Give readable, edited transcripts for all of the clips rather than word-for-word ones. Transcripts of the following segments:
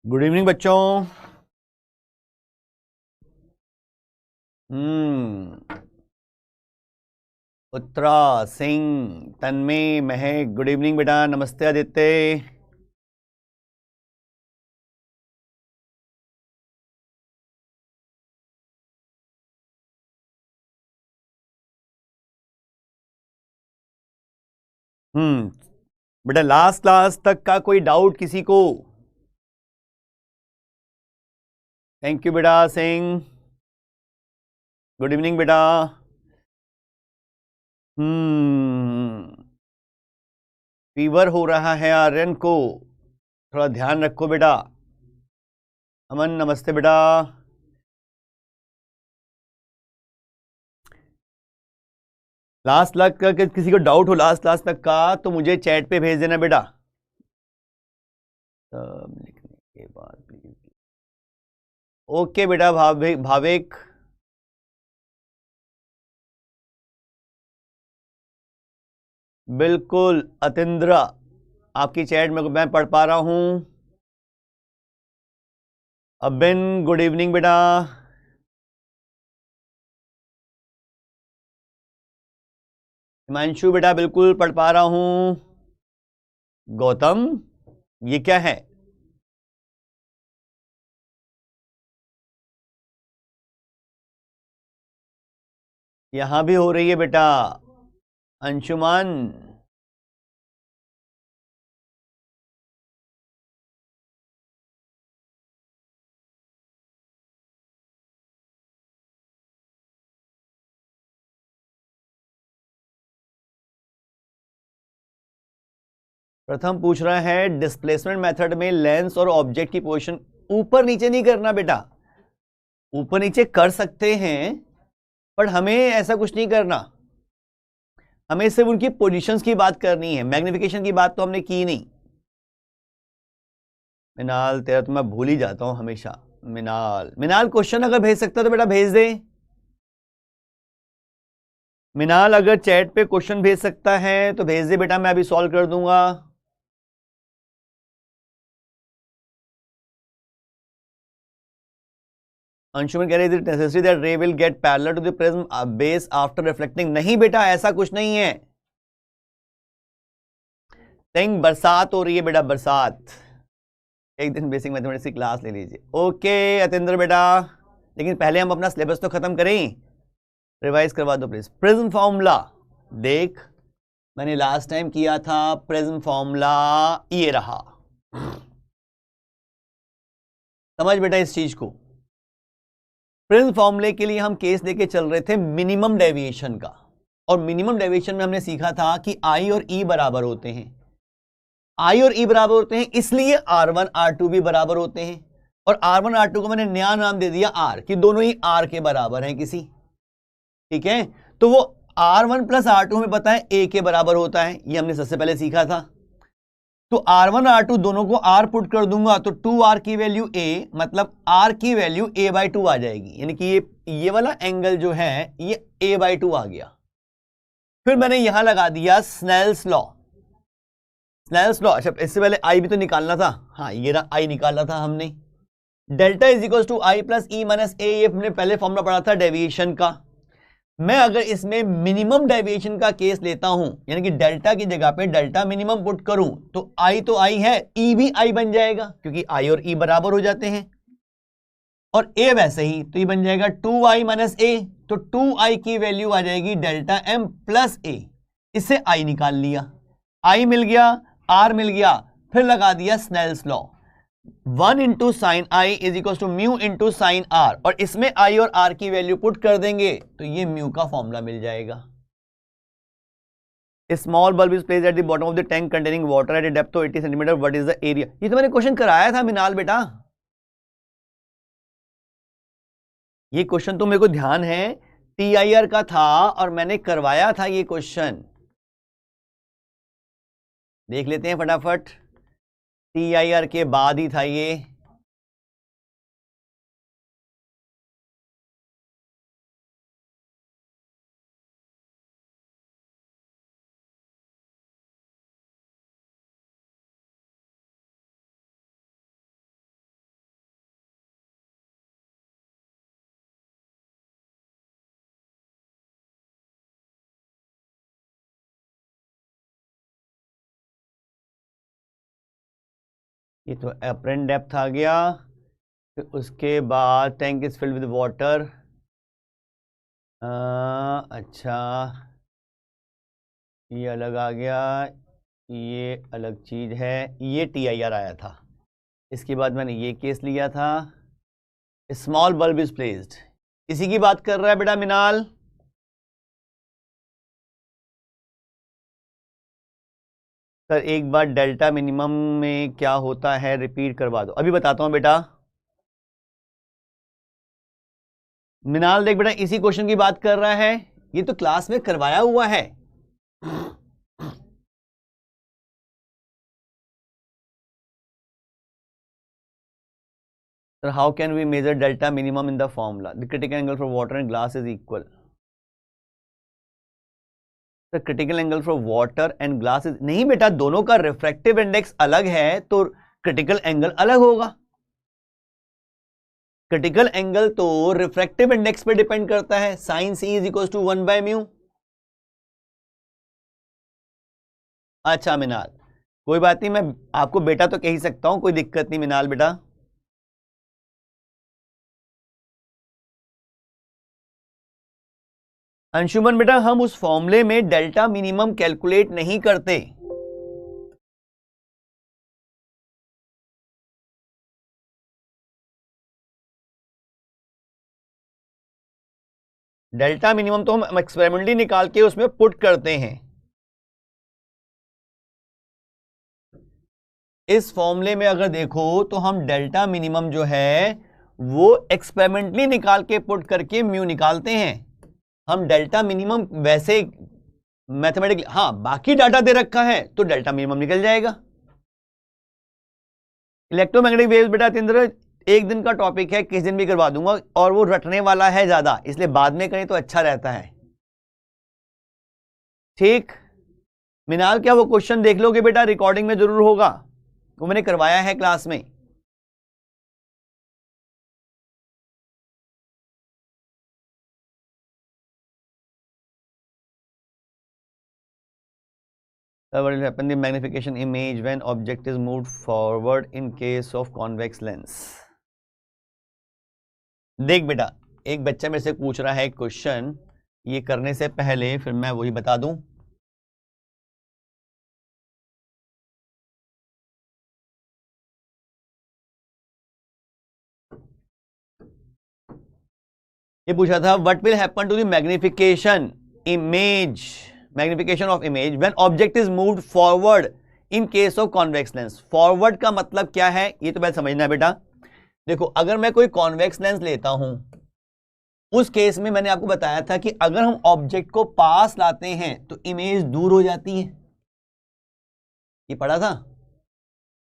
Good evening बच्चों। हम्म उत्तरा, सिंह, तन्मय, महक, good evening बेटा। नमस्ते आदित्य। बेटा लास्ट क्लास तक का कोई डाउट किसी को? थैंक यू बेटा सिंह। गुड इवनिंग बेटा। फीवर हो रहा है आर्यन को, थोड़ा ध्यान रखो बेटा। अमन नमस्ते बेटा। लास्ट क्लास का किसी को डाउट हो लास्ट क्लास तक का तो मुझे चैट पे भेज देना बेटा। सब लिखने के बाद प्लीज। ओके बेटा भाविक भाविक। बिल्कुल अतिंद्रा, आपकी चैट में मैं पढ़ पा रहा हूं। अबिन गुड इवनिंग बेटा। हिमांशु बेटा बिल्कुल पढ़ पा रहा हूं। गौतम ये क्या है? यहां भी हो रही है बेटा। अंशुमान प्रथम पूछ रहा है डिस्प्लेसमेंट मेथड में लेंस और ऑब्जेक्ट की पोजीशन ऊपर नीचे नहीं करना बेटा। ऊपर नीचे कर सकते हैं पर हमें ऐसा कुछ नहीं करना। हमें सिर्फ उनकी पोजीशंस की बात करनी है, मैग्निफिकेशन की बात तो हमने की नहीं। मिनाल तेरा तो मैं भूल ही जाता हूं हमेशा। मिनाल मिनाल क्वेश्चन अगर भेज सकता तो बेटा भेज दे। मिनाल अगर चैट पे क्वेश्चन भेज सकता है तो भेज दे बेटा, मैं अभी सॉल्व कर दूंगा। अंशुमन कह रहे is it necessary that ray will get parallel to the prism base after reflecting? नहीं बेटा ऐसा कुछ नहीं है। थिंक बरसात हो रही है बेटा, बरसात। एक दिन बेसिक मैथमेटिक्स की क्लास ले लीजिए। ओके अतिंद्र बेटा, लेकिन पहले हम अपना सिलेबस तो खत्म करें। रिवाइज करवा दो प्लीज। प्रिज्म फॉर्मूला देख, मैंने लास्ट टाइम किया था। प्रिज्म फॉर्मूला ये रहा, समझ बेटा इस चीज को। प्रिज्म फॉर्मूले के लिए हम केस लेके चल रहे थे मिनिमम डेविएशन का, और मिनिमम डेविएशन में हमने सीखा था कि आई और ई बराबर होते हैं। आई और ई बराबर होते हैं इसलिए R1 R2 भी बराबर होते हैं, और R1 R2 को मैंने नया नाम दे दिया R, कि दोनों ही R के बराबर हैं किसी। ठीक है, तो वो R1 प्लस R2 हमें पता है A के बराबर होता है, ये हमने सबसे पहले सीखा था। तो R1 R2 दोनों को R पुट कर दूंगा तो 2R की वैल्यू A, मतलब R की वैल्यू A/2 आ जाएगी, यानी कि ये वाला एंगल जो है ये A/2 आ गया। फिर मैंने यहां लगा दिया स्नेल्स लॉ। स्नेल्स लॉ, अच्छा इससे पहले आई भी तो निकालना था। हाँ ये रहा, आई निकाला था हमने। Delta is equal to I plus E minus A, ये हमने पहले फॉर्मूला पढ़ा था डेविएशन का। मैं अगर इसमें मिनिमम डेविएशन का केस लेता हूं, यानी कि डेल्टा की जगह पे डेल्टा मिनिमम पुट करूं, तो आई तो आई है, ई भी आई बन जाएगा क्योंकि आई और ई बराबर हो जाते हैं, और ए वैसे ही, तो ये बन जाएगा 2i माइनस ए। तो 2i की वैल्यू आ जाएगी डेल्टा एम प्लस ए। इससे आई निकाल लिया, आई मिल गया, आर मिल गया। फिर लगा दिया Snell's law, 1 into sine i is equal to mu into sine r, और इसमें आई और आर की वैल्यू पुट कर देंगे तो ये म्यू का फॉर्मूला मिल जाएगा। Small bulb is placed at the bottom of the tank containing water at A depth of 80 centimetre, what is the area? ये तो मैंने क्वेश्चन कराया था मिनाल बेटा, ये क्वेश्चन तो मेरे को ध्यान है, टीआईआर का था और मैंने करवाया था ये क्वेश्चन। देख लेते हैं फटाफट, टीआईआर के बाद ही था ये। ये तो अपरेंट डेप्थ आ गया। फिर उसके बाद tank is filled with water. अच्छा, ये अलग आ गया, ये अलग चीज है। ये TIR आया था। इसके बाद मैंने ये केस लिया था, स्मॉल बल्ब इज प्लेस्ड। इसी की बात कर रहा है बेटा मिनाल। सर एक बार डेल्टा मिनिमम में क्या होता है रिपीट करवा दो। अभी बताता हूं बेटा। मिनाल देख बेटा, इसी क्वेश्चन की बात कर रहा है, ये तो क्लास में करवाया हुआ है। Sir how can we measure delta minimum in the formula? The critical angle for water and glass is equal. Sir critical angle for water and glass is, नहीं बेटा, दोनों का रिफ्रैक्टिव इंडेक्स अलग है तो क्रिटिकल एंगल अलग होगा। Critical angle तो रिफ्रैक्टिव इंडेक्स पे डिपेंड करता है। Sine C is equal to 1/μ। अच्छा मिनाल, कोई बात नहीं, मैं आपको बेटा तो कह ही सकता हूं, कोई दिक्कत नहीं मिनाल बेटा। अंशुमन बेटा, हम उस फॉर्मूले में डेल्टा मिनिमम कैलकुलेट नहीं करते। डेल्टा मिनिमम तो हम एक्सपेरिमेंटली निकाल के उसमें पुट करते हैं। इस फॉर्मूले में अगर देखो तो हम डेल्टा मिनिमम जो है वो एक्सपेरिमेंटली निकाल के पुट करके म्यू निकालते हैं। हम डेल्टा मिनिमम वैसे मैथमेटिकली, हाँ बाकी डाटा दे रखा है तो डेल्टा मिनिमम निकल जाएगा। इलेक्ट्रोमैग्नेटिक वेव्स बेटा तिंद्र एक दिन का टॉपिक है, किस दिन भी करवा दूंगा, और वो रटने वाला है ज्यादा, इसलिए बाद में करें तो अच्छा रहता है। ठीक मिनाल, क्या वो क्वेश्चन देख लोगे बेटा? रिकॉर्डिंग में जरूर होगा, वो मैंने करवाया है क्लास में। What will happen the magnification image when object is moved forward in case of convex lens? देख बेटा, एक बच्चा मेरे से पूछ रहा है क्वेश्चन, ये करने से पहले फिर मैं वही बता दूं। ये पूछा था what will happen to the magnification image, magnification of image when object is moved forward in case of convex lens. Forward का मतलब क्या है ये तो पहले समझना है बेटा। देखो, अगर मैं कोई कॉन्वेक्स लेंस लेता हूं, उस केस में मैंने आपको बताया था कि अगर हम ऑब्जेक्ट को पास लाते हैं तो इमेज दूर हो जाती है। ये पढ़ा था,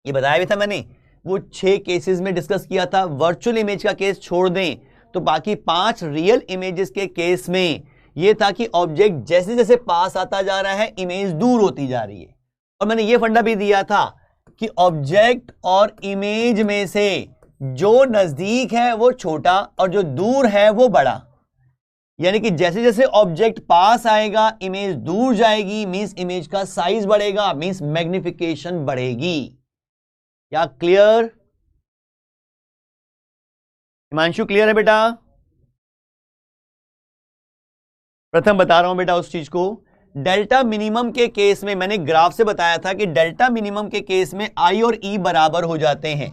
ये बताया भी था मैंने, वो 6 केसेस में डिस्कस किया था। वर्चुअल इमेज का केस छोड़ दें तो बाकी 5 रियल इमेजेस के केस में ये था कि ऑब्जेक्ट जैसे जैसे पास आता जा रहा है इमेज दूर होती जा रही है। और मैंने ये फंडा भी दिया था कि ऑब्जेक्ट और इमेज में से जो नजदीक है वो छोटा और जो दूर है वो बड़ा। यानी कि जैसे जैसे ऑब्जेक्ट पास आएगा इमेज दूर जाएगी, मींस इमेज का साइज बढ़ेगा, मींस मैग्निफिकेशन बढ़ेगी। क्या क्लियर? हिमांशु क्लियर है बेटा? प्रथम बता रहा हूं बेटा उस चीज को। डेल्टा मिनिमम के केस में मैंने ग्राफ से बताया था कि डेल्टा मिनिमम के केस में आई और ई बराबर हो जाते हैं,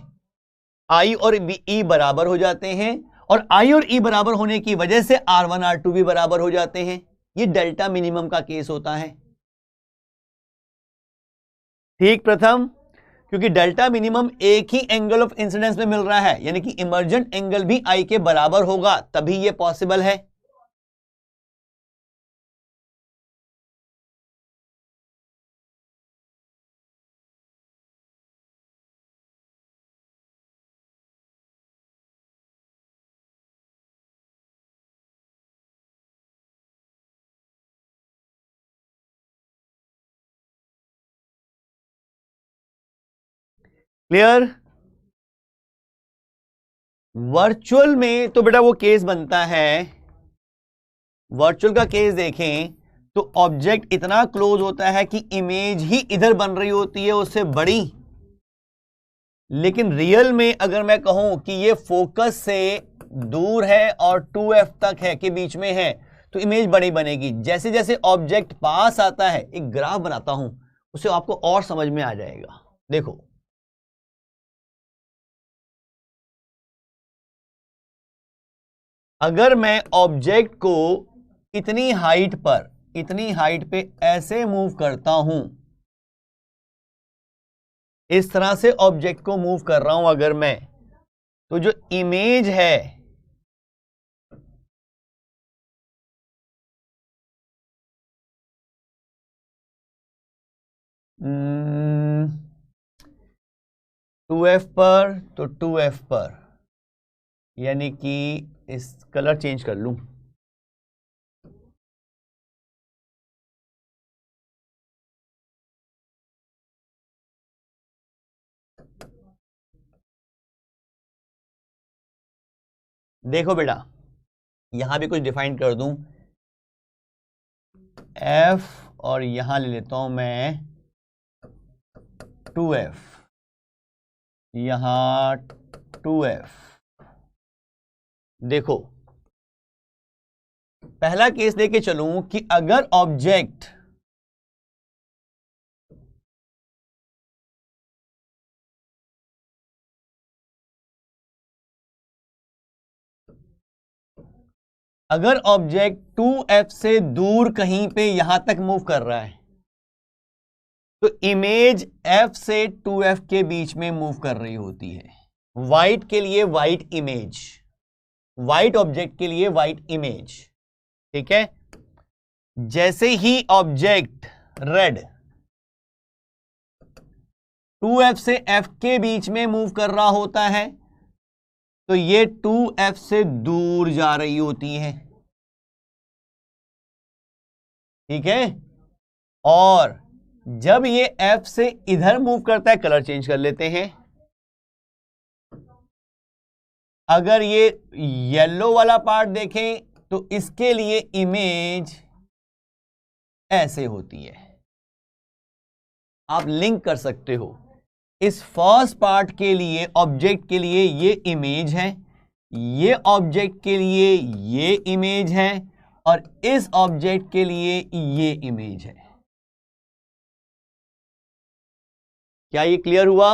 आई और ई बराबर हो जाते हैं, और आई और ई बराबर होने की वजह से R1 R2 भी बराबर हो जाते हैं। ये डेल्टा मिनिमम का केस होता है। ठीक प्रथम, क्योंकि डेल्टा मिनिमम एक ही एंगल ऑफ इंसिडेंस में मिल रहा है, यानी कि इमर्जेंट एंगल भी आई के बराबर होगा, तभी ये पॉसिबल है। क्लियर? वर्चुअल में तो बेटा वो केस बनता है, वर्चुअल का केस देखें तो ऑब्जेक्ट इतना क्लोज होता है कि इमेज ही इधर बन रही होती है उससे बड़ी, लेकिन रियल में अगर मैं कहूं कि ये फोकस से दूर है और 2f तक है के बीच में है तो इमेज बड़ी बनेगी। जैसे जैसे ऑब्जेक्ट पास आता है, एक ग्राफ बनाता हूं, उसे आपको और समझ में आ जाएगा। देखो, अगर मैं ऑब्जेक्ट को इतनी हाइट पे ऐसे मूव करता हूं, इस तरह से ऑब्जेक्ट को मूव कर रहा हूं अगर मैं, तो जो इमेज है टू एफ पर, तो 2f पर, यानी कि इस कलर चेंज कर लूं, देखो बेटा यहां भी कुछ डिफाइन कर दूं, f और यहां ले लेता हूं मैं 2f, यहां 2f। देखो, पहला केस लेके चलूं कि अगर ऑब्जेक्ट अगर ऑब्जेक्ट 2f से दूर कहीं पे यहां तक मूव कर रहा है, तो इमेज f से 2f के बीच में मूव कर रही होती है। व्हाइट के लिए व्हाइट इमेज, व्हाइट ऑब्जेक्ट के लिए व्हाइट इमेज, ठीक है। जैसे ही ऑब्जेक्ट रेड 2f से f के बीच में मूव कर रहा होता है, तो ये 2f से दूर जा रही होती है, ठीक है। और जब ये f से इधर मूव करता है, कलर चेंज कर लेते हैं, अगर ये येलो वाला पार्ट देखें तो इसके लिए इमेज ऐसे होती है। आप लिंक कर सकते हो, इस फर्स्ट पार्ट के लिए ऑब्जेक्ट के लिए ये इमेज है, ये ऑब्जेक्ट के लिए ये इमेज है, और इस ऑब्जेक्ट के लिए ये इमेज है। क्या ये क्लियर हुआ?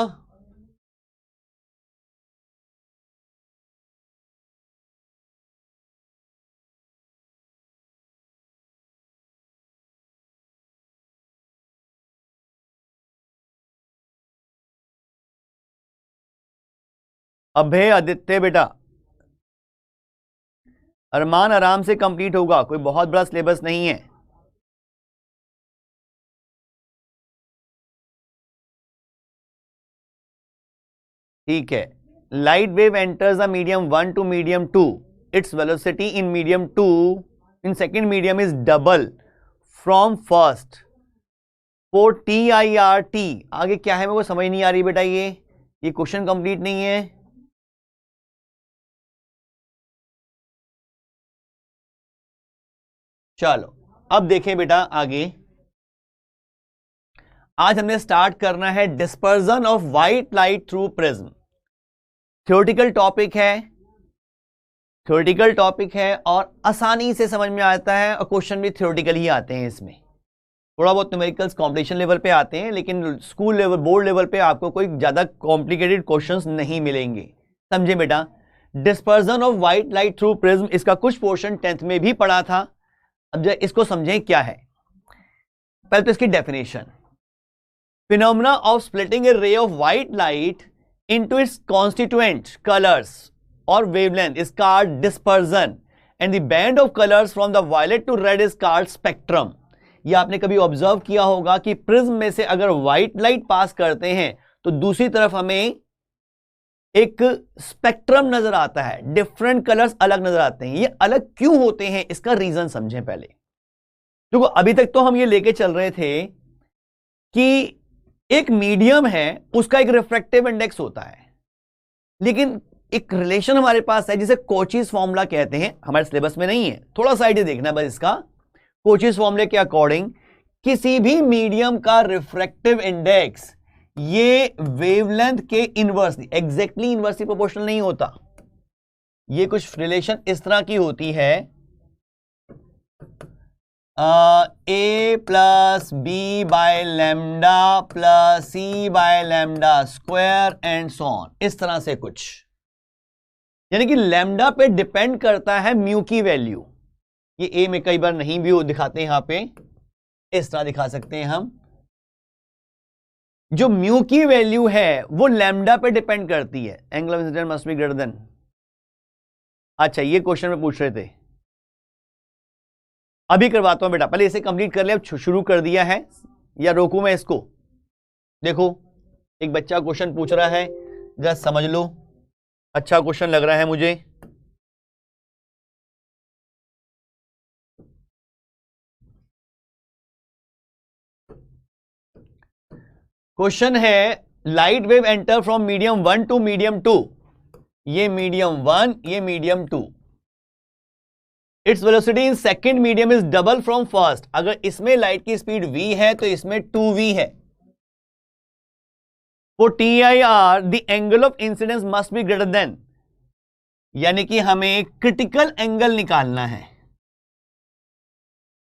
अभय आदित्य बेटा, अरमान आराम से कंप्लीट होगा, कोई बहुत बड़ा सिलेबस नहीं है। ठीक है। Light wave enters the medium 1 to medium 2, its velocity in medium 2 in second medium is double from first for TIRT। आगे क्या है मेरे को समझ नहीं आ रही बेटा, ये क्वेश्चन कंप्लीट नहीं है। चलो अब देखें बेटा आगे, आज हमने स्टार्ट करना है dispersion of white light through prism. Theoretical topic है और आसानी से समझ में आता है, और क्वेश्चन भी थ्योरेटिकल ही आते हैं इसमें। थोड़ा बहुत न्यूमेरिकल्स कॉम्पिटिशन लेवल पे आते हैं, लेकिन स्कूल लेवल, बोर्ड लेवल पे आपको कोई ज्यादा कॉम्प्लिकेटेड क्वेश्चंस नहीं मिलेंगे। समझे बेटा? Dispersion of white light through prism, इसका कुछ पोर्शन 10th में भी पढ़ा था। अब जब इसको समझें क्या है, पहले तो इसकी definition, phenomena of splitting a ray of white light into its constituent colours और wavelength is called dispersion and the band of colours from the violet to red is called spectrum. ये आपने कभी ऑब्जर्व किया होगा कि prism में से अगर व्हाइट लाइट पास करते हैं तो दूसरी तरफ हमें एक स्पेक्ट्रम नजर आता है, डिफरेंट कलर्स अलग नजर आते हैं। ये अलग क्यों होते हैं, इसका रीजन समझें पहले। देखो अभी तक तो हम ये लेके चल रहे थे कि एक मीडियम है, उसका एक रिफ्रैक्टिव इंडेक्स होता है, लेकिन एक रिलेशन हमारे पास है जिसे कोचीज फॉर्मूला कहते हैं। हमारे सिलेबस में नहीं है, थोड़ा सा आइडिया देखना बस इसका। कोचीज फॉर्मूले के अकॉर्डिंग किसी भी मीडियम का रिफ्रैक्टिव इंडेक्स ये वेवलेंथ के इनवर्सली, एग्जैक्टली इनवर्सली प्रोपोर्शनल नहीं होता। ये कुछ रिलेशन इस तरह की होती है, A plus B by lambda plus C by lambda square and so on, इस तरह से कुछ। यानी कि लैम्डा पे डिपेंड करता है म्यू की वैल्यू। ये ए में कई बार नहीं भी दिखाते हैं, यहां पे इस तरह दिखा सकते हैं हम। जो म्यू की वैल्यू है वो लैम्डा पे डिपेंड करती है। Angle of incidence must be greater than. अच्छा, ये क्वेश्चन में पूछ रहे थे, अभी करवाता हूं बेटा, पहले इसे कंप्लीट कर ले। अब शुरू कर दिया है या रोकूं मैं इसको? देखो, एक बच्चा क्वेश्चन पूछ रहा है, जरा समझ लो, अच्छा क्वेश्चन लग रहा है मुझे। क्वेश्चन है, light wave enter from medium 1 to medium 2। ये मीडियम 1, ये medium 2। Its velocity in second medium is double from first. अगर इसमें लाइट की स्पीड v है तो इसमें 2v है। For TIR the angle of incidence must be greater than, यानी कि हमें क्रिटिकल एंगल निकालना है।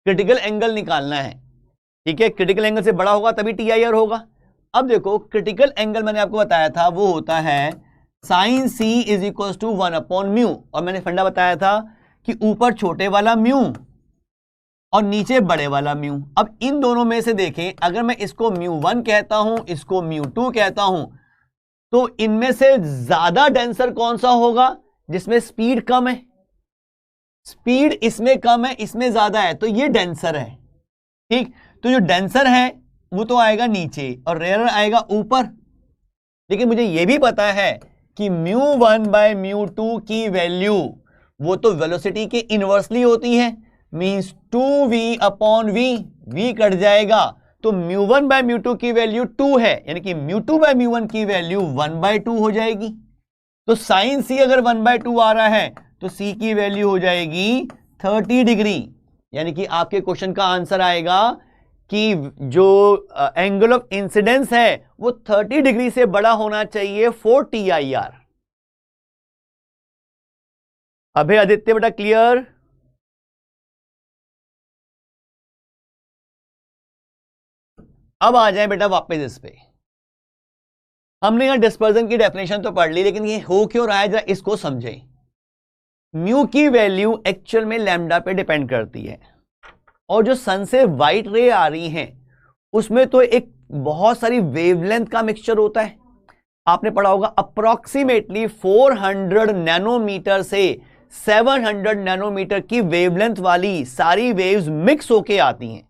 क्रिटिकल एंगल निकालना है, ठीक है। क्रिटिकल एंगल से बड़ा होगा तभी TIR होगा। अब देखो, क्रिटिकल एंगल मैंने आपको बताया था वो होता है sine C is equal to 1 upon mu. और मैंने फंडा बताया था कि ऊपर छोटे वाला म्यू और नीचे बड़े वाला म्यू। अब इन दोनों में से देखें, अगर मैं इसको म्यू1 कहता हूं, इसको म्यू2 कहता हूं, तो इनमें से ज्यादा डेंसर कौन सा होगा? जिसमें स्पीड कम है। स्पीड इसमें कम है, इसमें ज्यादा है, तो ये डेंसर है, ठीक। तो जो डेंसर है वो तो आएगा नीचे और रेयर आएगा ऊपर। लेकिन मुझे यह भी पता है कि म्यू1 बाय म्यू2 की वैल्यू वो तो वेलोसिटी के इनवर्सली होती है, means 2v upon v, v cut जाएगा, तो म्यू1 बाय म्यू2 की वैल्यू 2 है, यानी कि म्यू2 बाय म्यू1 की वैल्यू 1/2 हो जाएगी। तो साइन c अगर 1/2 आ रहा है तो c की वैल्यू हो जाएगी 30 डिग्री। यानी कि आपके क्वेश्चन का आंसर आएगा कि जो एंगल ऑफ इंसिडेंस है वो 30 डिग्री से बड़ा होना चाहिए फॉर TIR। अभय आदित्य बेटा क्लियर? अब आ जाए बेटा वापस इस पे। हमने यहां डिस्पर्जन की डेफिनेशन तो पढ़ ली, लेकिन ये हो क्यों रहा है जरा इसको समझें। म्यू की वैल्यू एक्चुअल में लैम्डा पे डिपेंड करती है, और जो सन से व्हाइट रे आ रही हैं उसमें तो एक बहुत सारी वेवलेंथ का मिक्सचर होता है। आपने पढ़ा होगा अप्रोक्सीमेटली 400 नैनोमीटर से 700 नैनोमीटर की वेवलेंथ वाली सारी वेव्स मिक्स होके आती हैं।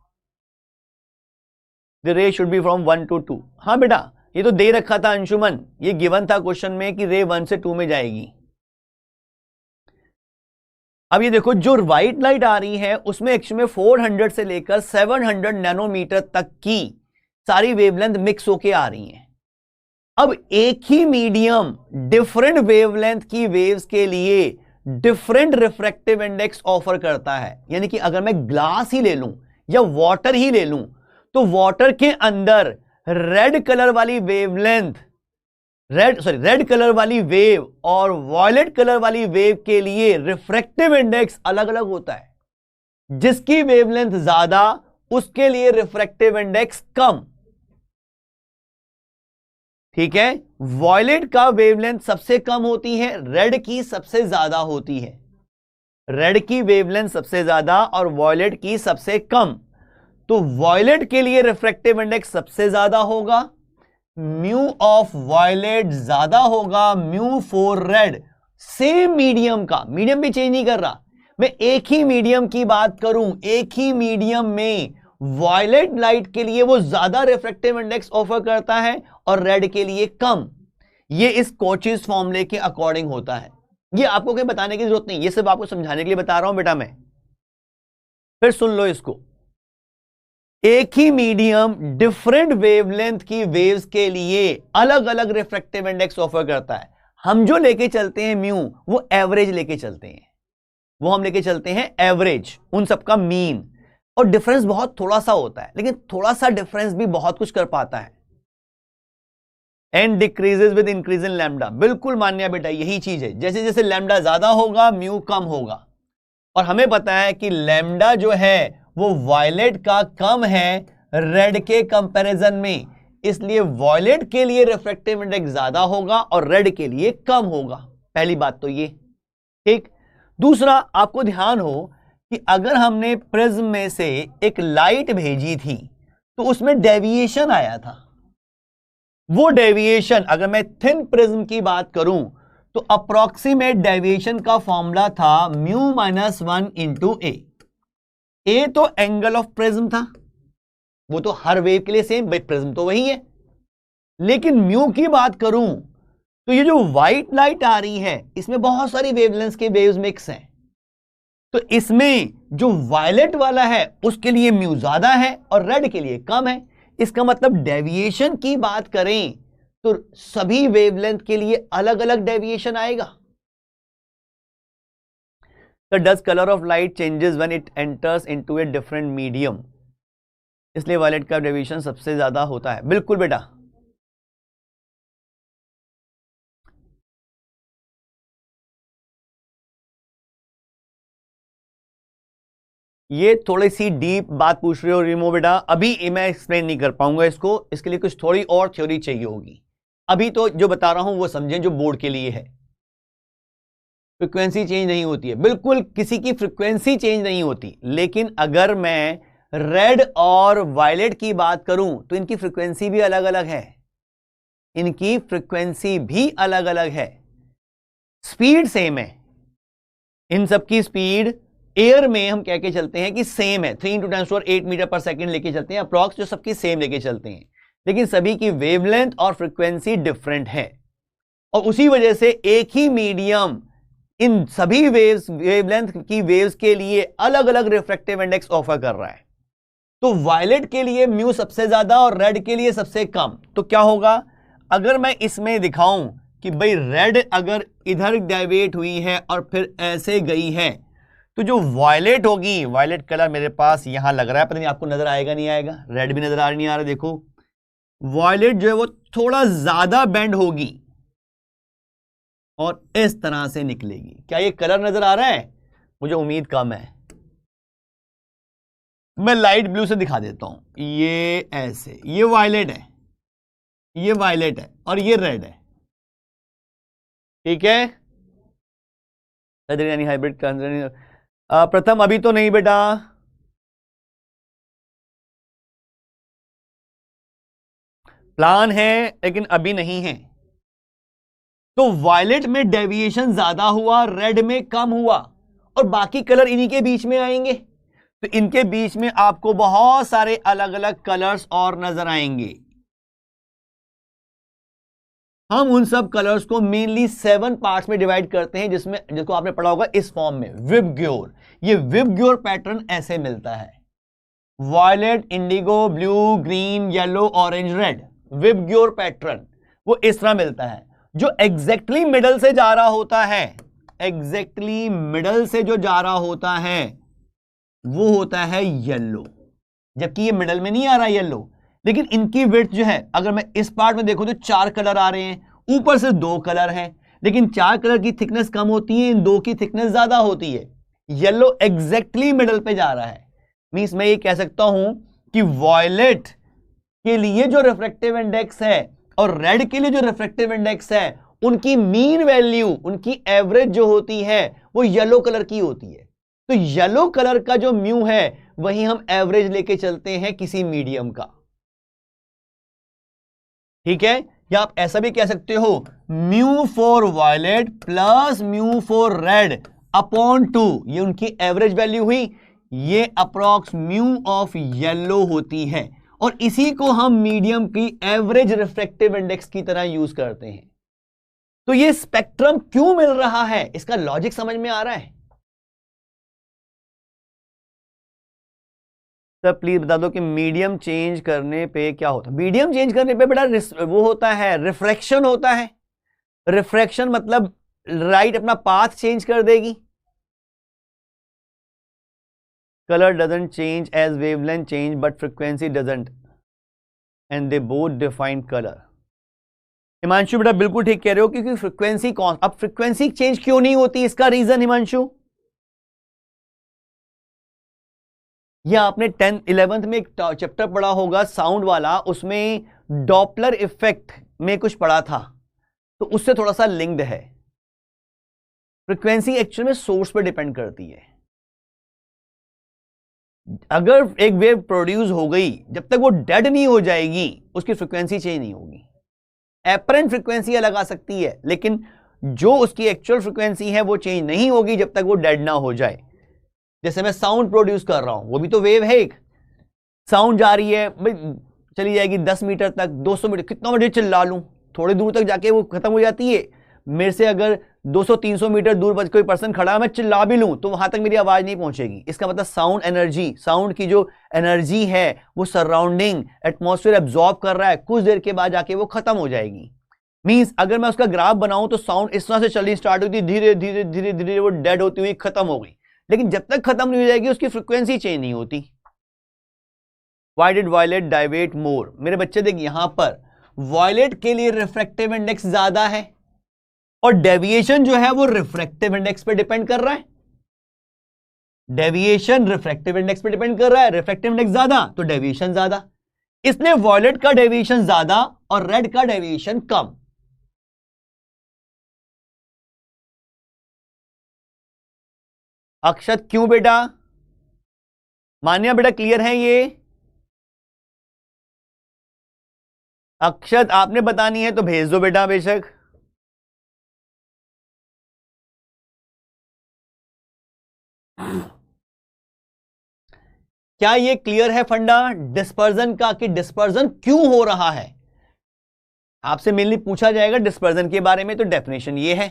द रे शुड बी फ्रॉम 1 to 2। हाँ बेटा, ये तो दे रखा था अंशुमन, ये गिवन था क्वेश्चन में कि रे 1 से 2 में जाएगी। अब ये देखो, जो व्हाइट लाइट आ रही है उसमें एक्चुअली में 400 से लेकर 700 नैनोमीटर तक की सारी वेवलेंथ मिक्स होके आ रही हैं। अब एक ही मीडियम डिफरेंट वेवलेंथ की वेव्स के लिए डिफरेंट रिफ्रैक्टिव इंडेक्स ऑफर करता है। यानी कि अगर मैं ग्लास ही ले लूं या वाटर ही ले लूं, तो वाटर के अंदर रेड कलर वाली वेवलेंथ, रेड कलर वाली वेव और वॉयलेट कलर वाली वेव के लिए रिफ्रैक्टिव इंडेक्स अलग अलग होता है। जिसकी वेवलेंथ ज्यादा उसके लिए रिफ्रैक्टिव इंडेक्स कम, ठीक है। वॉयलेट का वेवलेंथ सबसे कम होती है, रेड की सबसे ज्यादा होती है। रेड की वेवलेंथ सबसे ज्यादा और वॉयलेट की सबसे कम, तो वॉयलेट के लिए रिफ्रैक्टिव इंडेक्स सबसे ज्यादा होगा, म्यू ऑफ वॉयलेट ज्यादा होगा mu for red. Same medium का, मीडियम भी चेंज नहीं कर रहा मैं, एक ही मीडियम की बात करूं, एक ही मीडियम में वॉयलेट लाइट के लिए वो ज्यादा रिफ्रैक्टिव इंडेक्स ऑफर करता है और रेड के लिए कम। ये इस कोचीज फॉर्मूले के अकॉर्डिंग होता है। ये आपको कहीं बताने की जरूरत नहीं, ये सिर्फ आपको समझाने के लिए बता रहा हूं बेटा मैं। फिर सुन लो इसको, एक ही मीडियम डिफरेंट वेवलेंथ की वेव्स के लिए अलग अलग रिफ्रैक्टिव इंडेक्स ऑफर करता है। हम जो लेके चलते हैं म्यू, वो एवरेज लेके चलते हैं, वो हम लेके चलते हैं एवरेज, उन सबका मीन। और डिफरेंस बहुत थोड़ा सा होता है, लेकिन थोड़ा सा डिफरेंस भी बहुत कुछ कर पाता है। And decreases with increase in lambda. बिल्कुल मान्या बेटा, यही चीज है। जैसे जैसे लैम्डा ज्यादा होगा म्यू कम होगा, और हमें पता है कि लैम्डा जो है वो वायलेट का कम है रेड के कंपैरिजन में, इसलिए वायलेट के लिए रिफ्रैक्टिव इंडेक्स ज्यादा होगा और रेड के लिए कम होगा। पहली बात तो ये, ठीक। दूसरा, आपको ध्यान हो कि अगर हमने प्रिज्म में से एक लाइट भेजी थी तो उसमें डेविएशन आया था। वो डेविएशन, अगर मैं थिन प्रिज्म की बात करूं तो अप्रोक्सीमेट डेविएशन का फॉर्मूला था म्यू माइनस 1 इंटू ए। ए तो एंगल ऑफ प्रिज्म था, वो तो हर वेव के लिए सेम, भाई प्रिज्म तो वही है। लेकिन म्यू की बात करूं तो ये जो व्हाइट लाइट आ रही है इसमें बहुत सारी वेवलेंथ के वेव्स मिक्स हैं, तो इसमें जो वायलेट वाला है उसके लिए म्यू ज्यादा है और रेड के लिए कम है। इसका मतलब डेविएशन की बात करें तो सभी वेवलेंथ के लिए अलग अलग डेविएशन आएगा। तो does colour of light changes when it enters into a different medium, इसलिए वायलेट का डेविएशन सबसे ज्यादा होता है। बिल्कुल बेटा, ये थोड़ी सी डीप बात पूछ रहे हो रिमो बेटा, अभी मैं एक्सप्लेन नहीं कर पाऊंगा इसको, इसके लिए कुछ थोड़ी और थ्योरी चाहिए होगी। अभी तो जो बता रहा हूं वो समझें, जो बोर्ड के लिए है। फ्रीक्वेंसी चेंज नहीं होती है, बिल्कुल किसी की फ्रीक्वेंसी चेंज नहीं होती, लेकिन अगर मैं रेड और वायलेट की बात करूं तो इनकी फ्रीक्वेंसी भी अलग अलग है, इनकी फ्रीक्वेंसी भी अलग अलग है। स्पीड सेम है, इन सबकी स्पीड एयर में हम कह के चलते हैं कि सेम है, 3 × 10⁸ मीटर पर सेकंड लेके चलते हैं अप्रॉक्स, जो सबकी सेम लेके चलते हैं, लेकिन सभी की वेवलेंथ और फ्रीक्वेंसी डिफरेंट है। और उसी वजह से एक ही मीडियम इन सभी वेवलेंथ की वेव्स के लिए अलग अलग रिफ्रैक्टिव इंडेक्स ऑफर कर रहा है। तो वायलेट के लिए म्यू सबसे ज्यादा और रेड के लिए सबसे कम। तो क्या होगा अगर मैं इसमें दिखाऊं कि भाई रेड अगर इधर डेविएट हुई है और फिर ऐसे गई है, तो जो वायलेट होगी, वायलेट कलर मेरे पास यहां लग रहा है, पता नहीं आपको नजर आएगा नहीं आएगा, रेड भी नजर नहीं आ रहा, देखो वायलेट जो है वो थोड़ा ज्यादा बेंड होगी और इस तरह से निकलेगी। क्या ये कलर नजर आ रहा है? मुझे उम्मीद कम है। मैं लाइट ब्लू से दिखा देता हूं, ये ऐसे, ये वायलेट है, ये वायलेट है और ये रेड है, ठीक है। यानी हाइब्रिड प्रथम अभी तो नहीं बेटा, प्लान है लेकिन अभी नहीं है। तो वायलेट में डेविएशन ज्यादा हुआ, रेड में कम हुआ, और बाकी कलर इन्हीं के बीच में आएंगे। तो इनके बीच में आपको बहुत सारे अलग अलग कलर्स और नजर आएंगे। हम उन सब कलर्स को मेनली 7 पार्ट्स में डिवाइड करते हैं, जिसको आपने पढ़ा होगा इस फॉर्म में, विबग्योर। ये विबग्योर पैटर्न ऐसे मिलता है, violet, indigo, blue, green, yellow, orange, red. VIBGYOR pattern वो इस तरह मिलता है। जो एग्जैक्टली मिडल से जा रहा होता है, एग्जैक्टली मिडल से जो जा रहा होता है वो होता है येलो, जबकि ये मिडल में नहीं आ रहा येलो। लेकिन इनकी विड्थ जो है, अगर मैं इस पार्ट में देखूं तो 4 कलर आ रहे हैं, ऊपर से 2 कलर हैं, लेकिन 4 कलर की थिकनेस कम होती है, इन 2 की थिकनेस ज्यादा होती है। येलो एग्जैक्टली मिडल पे जा रहा है। मींस मैं ये कह सकता हूं कि वॉयलेट के लिए जो रिफ्रैक्टिव इंडेक्स है और रेड के लिए जो रिफ्रैक्टिव इंडेक्स है, उनकी मीन वैल्यू, उनकी एवरेज जो होती है वो येलो कलर की होती है। तो येलो कलर का जो म्यू है वही हम एवरेज लेके चलते हैं किसी मीडियम का, ठीक है। या आप ऐसा भी कह सकते हो, mu for violet plus mu for red upon 2, ये उनकी एवरेज वैल्यू हुई, ये अप्रॉक्स म्यू ऑफ येलो होती है, और इसी को हम मीडियम की एवरेज रिफ्रैक्टिव इंडेक्स की तरह यूज करते हैं। तो ये स्पेक्ट्रम क्यों मिल रहा है, इसका लॉजिक समझ में आ रहा है? सर प्लीज बता दो कि मीडियम चेंज करने पे क्या होता है। मीडियम चेंज करने पे बेटा वो होता है, रिफ्रैक्शन होता है। रिफ्रैक्शन मतलब लाइट अपना पाथ चेंज कर देगी। color doesn't change as wavelength change but frequency doesn't and they both define color। Himanshu बेटा बिल्कुल ठीक कह रहे हो, क्योंकि फ्रीक्वेंसी कौन, अब फ्रीक्वेंसी चेंज क्यों नहीं होती, इसका रीजन हिमांशु, ये आपने 10th 11th में एक चैप्टर पढ़ा होगा साउंड वाला, उसमें डॉपलर इफेक्ट में कुछ पढ़ा था, तो उससे थोड़ा सा लिंक्ड है। फ्रीक्वेंसी एक्चुअल में सोर्स पर डिपेंड करती है। अगर एक वेव प्रोड्यूस हो गई, जब तक वो डेड नहीं हो जाएगी उसकी फ्रीक्वेंसी चेंज नहीं होगी। एपरेंट फ्रीक्वेंसी अलग आ सकती है, लेकिन जो उसकी एक्चुअल फ्रीक्वेंसी है वो चेंज नहीं होगी जब तक वो डेड ना हो जाए। जैसे मैं साउंड प्रोड्यूस कर रहा हूं, वो भी तो वेव है एक, साउंड जा रही है भाई, चली जाएगी 10 मीटर तक, 200 मीटर, कितना मर्जी चिल्ला लूं, थोड़ी दूर तक जाके वो खत्म हो जाती है। मेरे से अगर 200-300 मीटर दूर कोई पर्सन खड़ा है, मैं चिल्ला भी लूं तो वहां तक मेरी आवाज नहीं पहुंचेगी। इसका मतलब साउंड एनर्जी, साउंड की जो एनर्जी है वो सराउंडिंग एटमॉस्फेयर एब्जॉर्ब कर रहा है, कुछ देर के बाद जाके वो खत्म हो जाएगी। मींस अगर मैं उसका ग्राफ बनाऊं तो साउंड इस तरह से चलनी स्टार्ट होती है, धीरे धीरे धीरे धीरे वो डेड होती हुई खत्म हो गई, लेकिन जब तक खत्म नहीं हो जाएगी उसकी फ्रीक्वेंसी चेंज नहीं होती। Why did violet divert more? मेरे बच्चे देख, यहां पर वॉयलेट के लिए रिफ्रैक्टिव इंडेक्स ज्यादा है और डेविएशन जो है वो रिफ्रैक्टिव इंडेक्स पे डिपेंड कर रहा है। डेविएशन रिफ्रैक्टिव इंडेक्स पे डिपेंड कर रहा है, रिफ्रैक्टिव इंडेक्स ज्यादा तो डेविएशन ज्यादा, इसलिए वॉयलेट का डेविएशन ज्यादा और रेड का डेविएशन कम। अक्षत क्यों बेटा? मान्या बेटा क्लियर है ये? अक्षत आपने बतानी है तो भेज दो बेटा बेशक। क्या ये क्लियर है फंडा डिस्पर्जन का, कि डिस्पर्जन क्यों हो रहा है? आपसे मेनली पूछा जाएगा डिस्पर्जन के बारे में, तो डेफिनेशन ये है।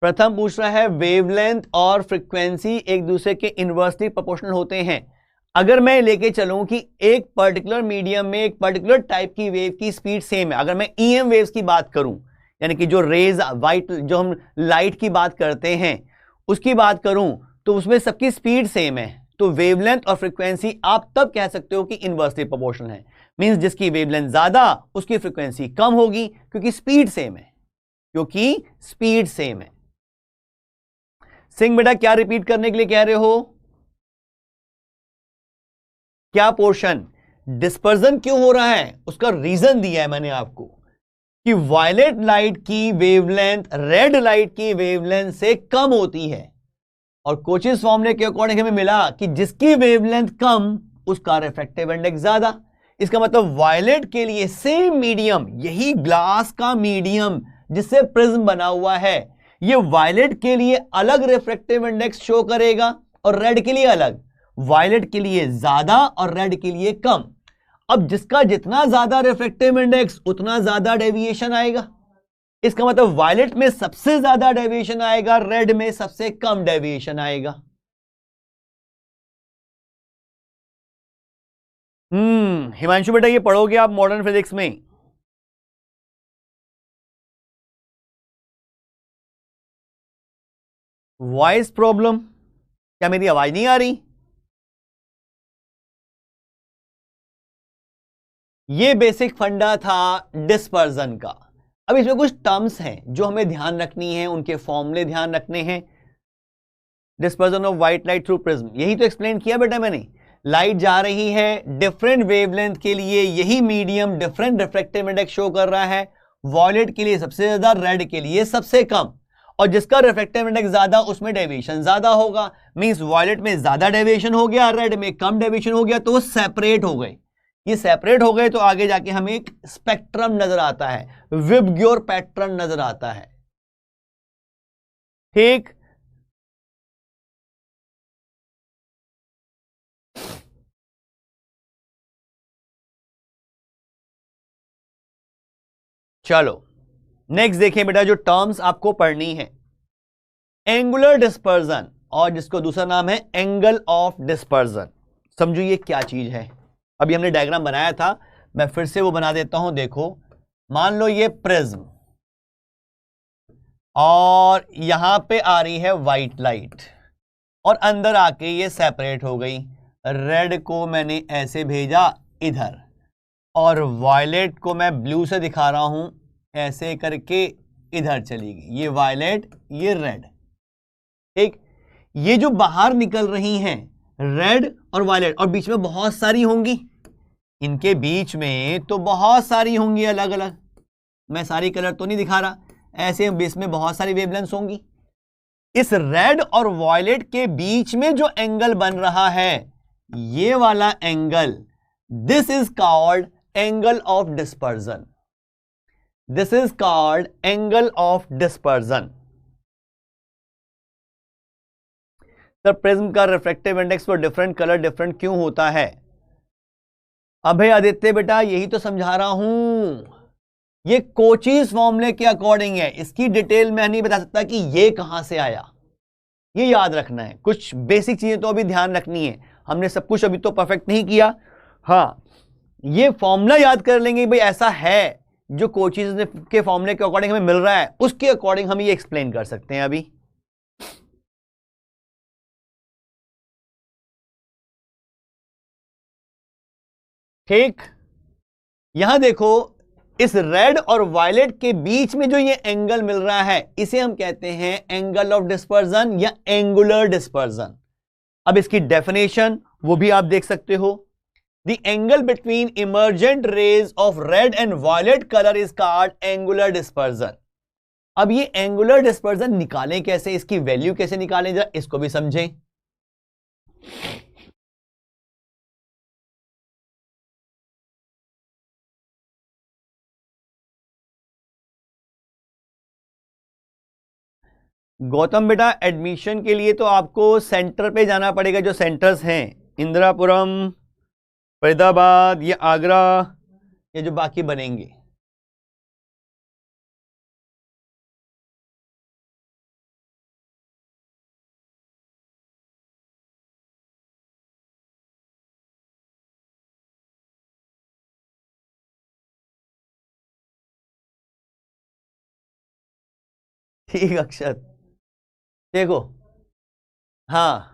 प्रथम पूछ रहा है वेवलेंथ और फ्रीक्वेंसी एक दूसरे के इनवर्सली प्रोपोर्शनल होते हैं। अगर मैं लेके चलूं कि एक पर्टिकुलर मीडियम में एक पर्टिकुलर टाइप की वेव की स्पीड सेम है, अगर मैं ईएम वेव्स की बात करूं, यानी कि जो रेज वाइट, जो हम लाइट की बात करते हैं उसकी बात करूं, तो उसमें सबकी स्पीड सेम है, तो वेवलेंथ और फ्रीक्वेंसी आप तब कह सकते हो कि इनवर्सली प्रोपोर्शनल है। मींस जिसकी वेवलेंथ ज्यादा उसकी फ्रीक्वेंसी कम होगी, क्योंकि स्पीड सेम है, क्योंकि स्पीड सेम है। सिंह बेटा क्या रिपीट करने के लिए कह रहे हो? क्या पोर्शन? डिस्पर्जन क्यों हो रहा है उसका रीजन दिया है मैंने आपको, कि वायलेट लाइट की वेवलेंथ रेड लाइट की वेवलेंथ से कम होती है, और कोचेस फॉर्मूले के अकॉर्डिंग हमें मिला कि जिसकी वेवलेंथ कम उसका रिफ्रैक्टिव इंडेक्स ज्यादा। इसका मतलब वायलेट के लिए सेम मीडियम, यही ग्लास का मीडियम जिससे प्रिज्म बना हुआ है, ये वायलेट के लिए अलग रिफ्रैक्टिव इंडेक्स शो करेगा और रेड के लिए अलग, वायलेट के लिए ज्यादा और रेड के लिए कम। अब जिसका जितना ज्यादा रिफ्रैक्टिव इंडेक्स उतना ज्यादा डेविएशन आएगा। इसका मतलब वायलेट में सबसे ज्यादा डेविएशन आएगा, रेड में सबसे कम डेविएशन आएगा। हिमांशु बेटा ये पढ़ोगे आप मॉडर्न फिजिक्स में। वॉइस प्रॉब्लम, क्या मेरी आवाज नहीं आ रही? ये बेसिक फंडा था डिस्पर्जन का। अब इसमें कुछ टर्म्स हैं जो हमें ध्यान रखनी है, उनके फॉर्मूले ध्यान रखने हैं। Dispersion of white light through prism, यही तो एक्सप्लेन किया बेटा मैंने। लाइट जा रही है डिफरेंट वेवलेंथ के लिए, यही medium different refractive index show कर रहा है। वॉयलेट के लिए सबसे ज्यादा, रेड के लिए सबसे कम, और जिसका रिफ्रैक्टिव इंडेक्स ज्यादा उसमें डेविएशन ज्यादा होगा। मींस वॉयलेट में ज्यादा डेविएशन हो गया, रेड में कम डेविएशन हो गया, तो वो सेपरेट हो गए। ये सेपरेट हो गए तो आगे जाके हमें एक स्पेक्ट्रम नजर आता है, विबग्योर पैटर्न नजर आता है। ठीक, चलो नेक्स्ट देखें बेटा, जो टर्म्स आपको पढ़नी है, एंगुलर डिस्पर्जन और जिसको दूसरा नाम है एंगल ऑफ डिस्पर्जन। समझो ये क्या चीज है। अभी हमने डायग्राम बनाया था, मैं फिर से वो बना देता हूं। देखो, मान लो ये प्रिज्म और यहां पे आ रही है व्हाइट लाइट और अंदर आके ये सेपरेट हो गई। रेड को मैंने ऐसे भेजा इधर, और वायलेट को मैं ब्लू से दिखा रहा हूं, ऐसे करके इधर चली गई। ये वायलेट, ये रेड। ठीक, ये जो बाहर निकल रही हैं रेड और वायलेट, और बीच में बहुत सारी होंगी, इनके बीच में तो बहुत सारी होंगी अलग अलग, मैं सारी कलर तो नहीं दिखा रहा, ऐसे बीच में बहुत सारी वेवलेंथ्स होंगी। इस रेड और वायलेट के बीच में जो एंगल बन रहा है, ये वाला angle, this is called angle of dispersion. This is called angle of dispersion. Sir prism का refractive index for different colour different क्यों होता है? अभय आदित्य बेटा यही तो समझा रहा हूं, ये कोचीज फॉर्मूले के अकॉर्डिंग है, इसकी डिटेल मैं नहीं बता सकता कि ये कहां से आया, ये याद रखना है। कुछ बेसिक चीजें तो अभी ध्यान रखनी है, हमने सब कुछ अभी तो परफेक्ट नहीं किया। हाँ, ये फॉर्मूला याद कर लेंगे भाई, ऐसा है जो कोचीज के फॉर्मूले के अकॉर्डिंग हमें मिल रहा है, उसके अकॉर्डिंग हम ये एक्सप्लेन कर सकते हैं अभी। ठीक, यहां देखो, इस रेड और वायलेट के बीच में जो ये एंगल मिल रहा है, इसे हम कहते हैं एंगल ऑफ डिस्पर्जन या एंगुलर डिस्पर्जन। अब इसकी डेफिनेशन वो भी आप देख सकते हो। The angle between emergent rays of red and violet colour is called angular dispersion. अब ये एंगुलर डिस्पर्जन निकालें कैसे, इसकी वैल्यू कैसे निकालें, जरा इसको भी समझें। गौतम बेटा एडमिशन के लिए तो आपको सेंटर पे जाना पड़ेगा, जो सेंटर्स हैं इंदिरापुरम, फरीदाबाद, या आगरा, ये जो बाकी बनेंगे। ठीक अक्षत, देखो, हाँ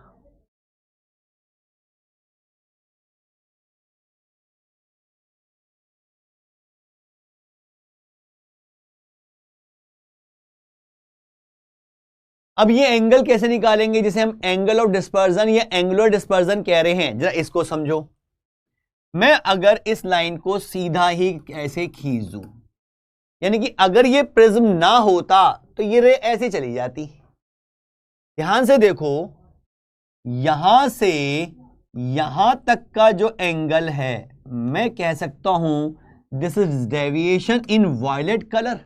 अब ये एंगल कैसे निकालेंगे, जिसे हम एंगल ऑफ डिस्पर्जन या एंगुलर डिस्पर्जन कह रहे हैं, जरा इसको समझो। मैं अगर इस लाइन को सीधा ही ऐसे खींच दूं, यानी कि अगर ये प्रिज्म ना होता तो ये रे ऐसे चली जाती। ध्यान से देखो, यहां से यहां तक का जो एंगल है, मैं कह सकता हूं this is deviation in violet colour.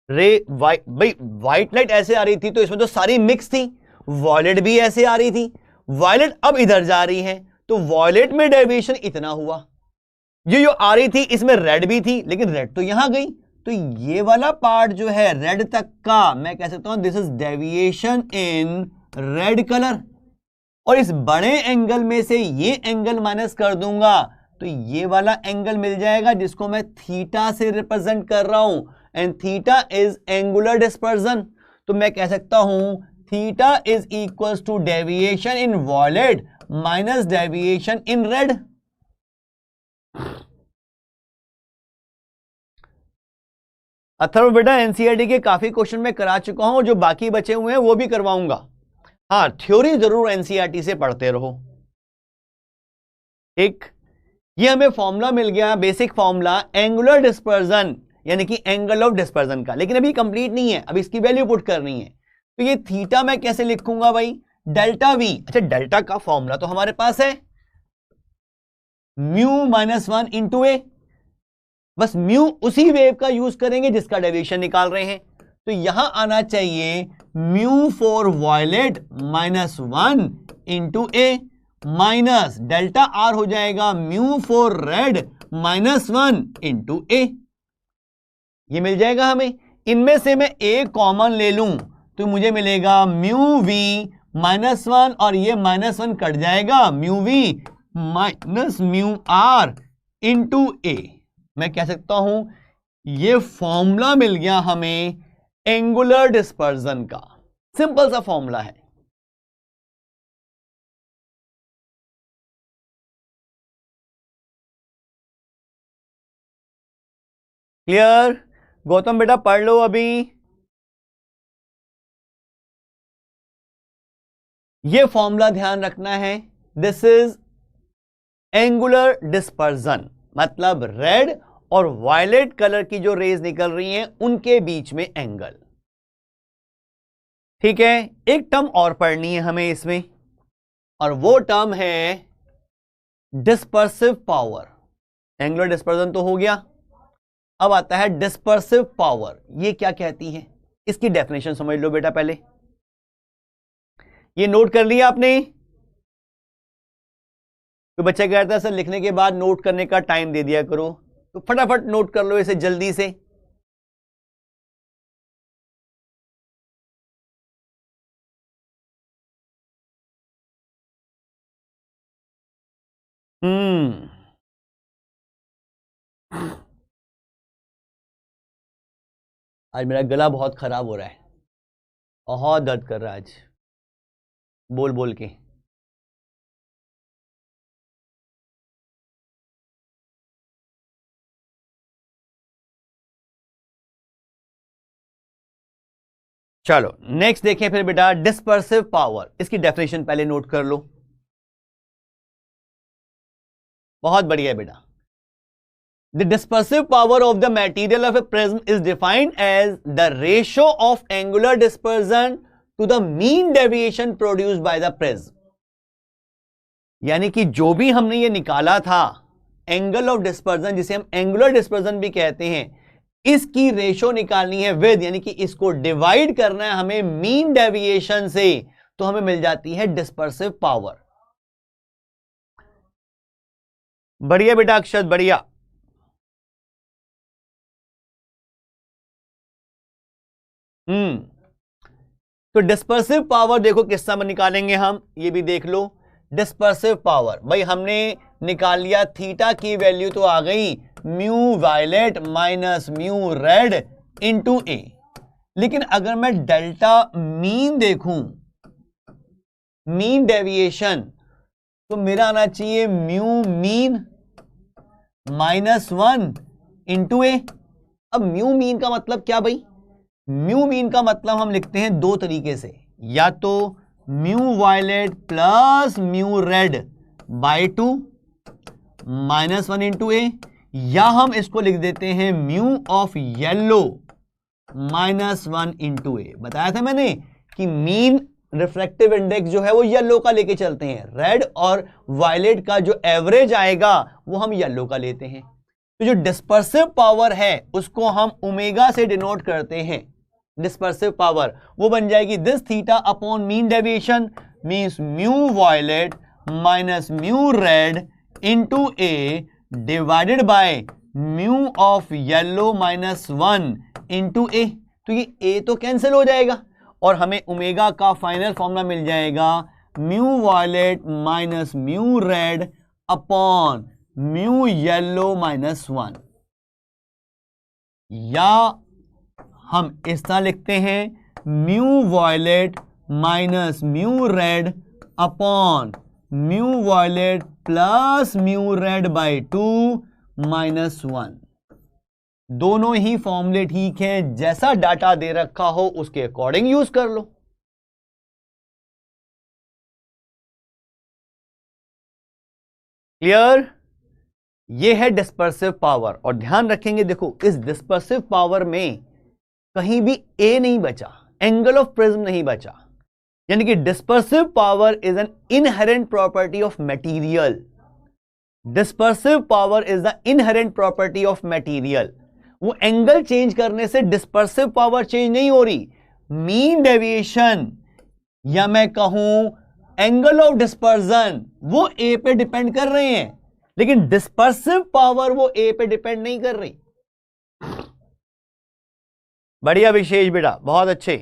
Ray भाई व्हाइट लाइट ऐसे आ रही थी तो इसमें तो सारी मिक्स थी, वॉयलेट भी ऐसे आ रही थी, वॉयलेट अब इधर जा रही है तो वॉयलेट में डेविएशन इतना हुआ। ये जो आ रही थी इसमें रेड भी थी, लेकिन रेड तो यहां गई, तो ये वाला पार्ट जो है रेड तक का, मैं कह सकता हूं this is deviation in red colour. और इस बड़े एंगल में से ये एंगल माइनस कर दूंगा तो ये वाला एंगल मिल जाएगा, जिसको मैं थीटा से रिप्रेजेंट कर रहा हूं, and theta is angular dispersion. तो मैं कह सकता हूं theta is equals to deviation in violet minus deviation in red. Atharva बेटा एनसीईआरटी के काफी क्वेश्चन मैं करा चुका हूं, जो बाकी बचे हुए हैं वो भी करवाऊंगा। हाँ, थ्योरी जरूर एनसीईआरटी से पढ़ते रहो। ठीक, ये हमें फॉर्मूला मिल गया, बेसिक फॉर्मूला एंगुलर डिस्पर्जन यानी कि एंगल ऑफ डिस्पर्जन का, लेकिन अभी कंप्लीट नहीं है, अभी इसकी वैल्यू पुट करनी है। तो ये थीटा मैं कैसे लिखूंगा भाई, डेल्टा वी। अच्छा, डेल्टा का फॉर्मूला तो हमारे पास है म्यू -1 इंटू ए, बस म्यू उसी वेव का यूज करेंगे जिसका डेविएशन निकाल रहे हैं। तो यहां आना चाहिए mu for violet -1 into A minus delta r हो जाएगा mu for red -1 into A. ये मिल जाएगा हमें। इनमें से मैं ए कॉमन ले लूं तो मुझे मिलेगा म्यू वी -1 और ये -1 कट जाएगा, mu V minus mu R into A. मैं कह सकता हूं ये फॉर्मूला मिल गया हमें एंगुलर डिस्पर्जन का। सिंपल सा फॉर्मूला है। क्लियर? गौतम बेटा पढ़ लो अभी। ये फॉर्मूला ध्यान रखना है। दिस इज एंगुलर डिस्पर्जन, मतलब रेड और वायलेट कलर की जो रेज निकल रही हैं उनके बीच में एंगल। ठीक है, एक टर्म और पढ़नी है हमें इसमें, और वो टर्म है डिस्पर्सिव पावर। एंगुलर डिस्पर्जन तो हो गया, अब आता है डिस्पर्सिव पावर। ये क्या कहती है, इसकी डेफिनेशन समझ लो बेटा पहले। ये नोट कर लिया आपने? तो बच्चा कहता है सर लिखने के बाद नोट करने का टाइम दे दिया करो, तो फटाफट नोट कर लो इसे जल्दी से। आज मेरा गला बहुत खराब हो रहा है, बहुत दर्द कर रहा है आज बोल बोल के। चलो नेक्स्ट देखें फिर बेटा, डिस्पर्सिव पावर। इसकी डेफिनेशन पहले नोट कर लो। बहुत बढ़िया बेटा। The dispersive power of the material of a prism is defined as the ratio of angular dispersion to the mean deviation produced by the prism. यानी कि जो भी हमने ये निकाला था एंगल ऑफ डिस्पर्जन, जिसे हम एंगुलर डिस्पर्जन भी कहते हैं, इसकी रेशो निकालनी है विद, यानी कि इसको डिवाइड करना है हमें मीन डेविएशन से, तो हमें मिल जाती है डिस्पर्सिव पावर। बढ़िया बेटा अक्षत, बढ़िया। तो डिस्पर्सिव पावर देखो किस समय निकालेंगे हम, ये भी देख लो। डिस्पर्सिव पावर भाई हमने निकाल लिया, थीटा की वैल्यू तो आ गई mu violet minus mu red into A. लेकिन अगर मैं डेल्टा मीन देखूं, मीन डेविएशन, तो मेरा आना चाहिए mu mean minus 1 into A. अब म्यू मीन का मतलब क्या भाई? म्यू मीन का मतलब हम लिखते हैं दो तरीके से, या तो mu violet plus mu red by 2 minus 1 into A, या हम इसको लिख देते हैं mu of yellow minus 1 into A. बताया था मैंने कि मीन रिफ्रैक्टिव इंडेक्स जो है वो येलो का लेके चलते हैं, रेड और वायलेट का जो एवरेज आएगा वो हम येलो का लेते हैं। तो जो डिस्पर्सिव पावर है उसको हम ओमेगा से डिनोट करते हैं। डिस्पर्सिव पावर वो बन जाएगी this theta upon mean deviation means mu violet minus mu red into A divided by mu of yellow minus 1 into A. तो ये ए तो कैंसिल हो जाएगा और हमें ओमेगा का फाइनल फॉर्मूला मिल जाएगा mu violet minus mu red upon mu yellow minus 1। या हम इस तरह लिखते हैं mu violet minus mu red upon mu violet plus mu red by 2 minus 1। दोनों ही फॉर्मूले ठीक हैं, जैसा डाटा दे रखा हो उसके अकॉर्डिंग यूज कर लो। क्लियर? ये है डिस्पर्सिव पावर। और ध्यान रखेंगे देखो इस डिस्पर्सिव पावर में कहीं भी ए नहीं बचा, एंगल ऑफ प्रिज्म नहीं बचा, यानी कि dispersive power is an inherent property of material. Dispersive power is the inherent property of material. वो एंगल चेंज करने से डिस्पर्सिव पावर चेंज नहीं हो रही, मीन डेविएशन या मैं कहूं एंगल ऑफ डिस्पर्जन वो ए पे डिपेंड कर रहे हैं, लेकिन डिस्पर्सिव पावर वो ए पे डिपेंड नहीं कर रही। बढ़िया विशेष बेटा, बहुत अच्छे।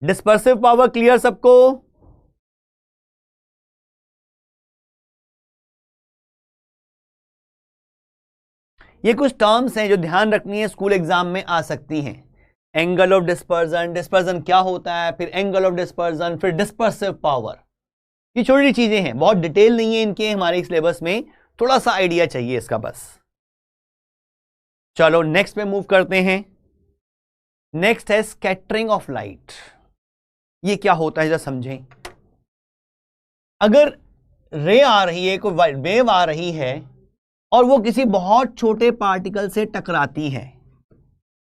डिस्पर्सिव पावर क्लियर सबको? ये कुछ टर्म्स हैं जो ध्यान रखनी है, स्कूल एग्जाम में आ सकती हैं। एंगल ऑफ डिस्पर्जन, डिस्पर्जन क्या होता है, फिर एंगल ऑफ डिस्पर्जन, फिर डिस्पर्सिव पावर। ये छोटी चीजें हैं, बहुत डिटेल नहीं है इनके हमारे सिलेबस में, थोड़ा सा आइडिया चाहिए इसका बस। चलो नेक्स्ट पे मूव करते हैं। नेक्स्ट है स्कैटरिंग ऑफ लाइट। ये क्या होता है जरा समझें। अगर रे आ रही है, कोई वेव आ रही है और वो किसी बहुत छोटे पार्टिकल से टकराती है,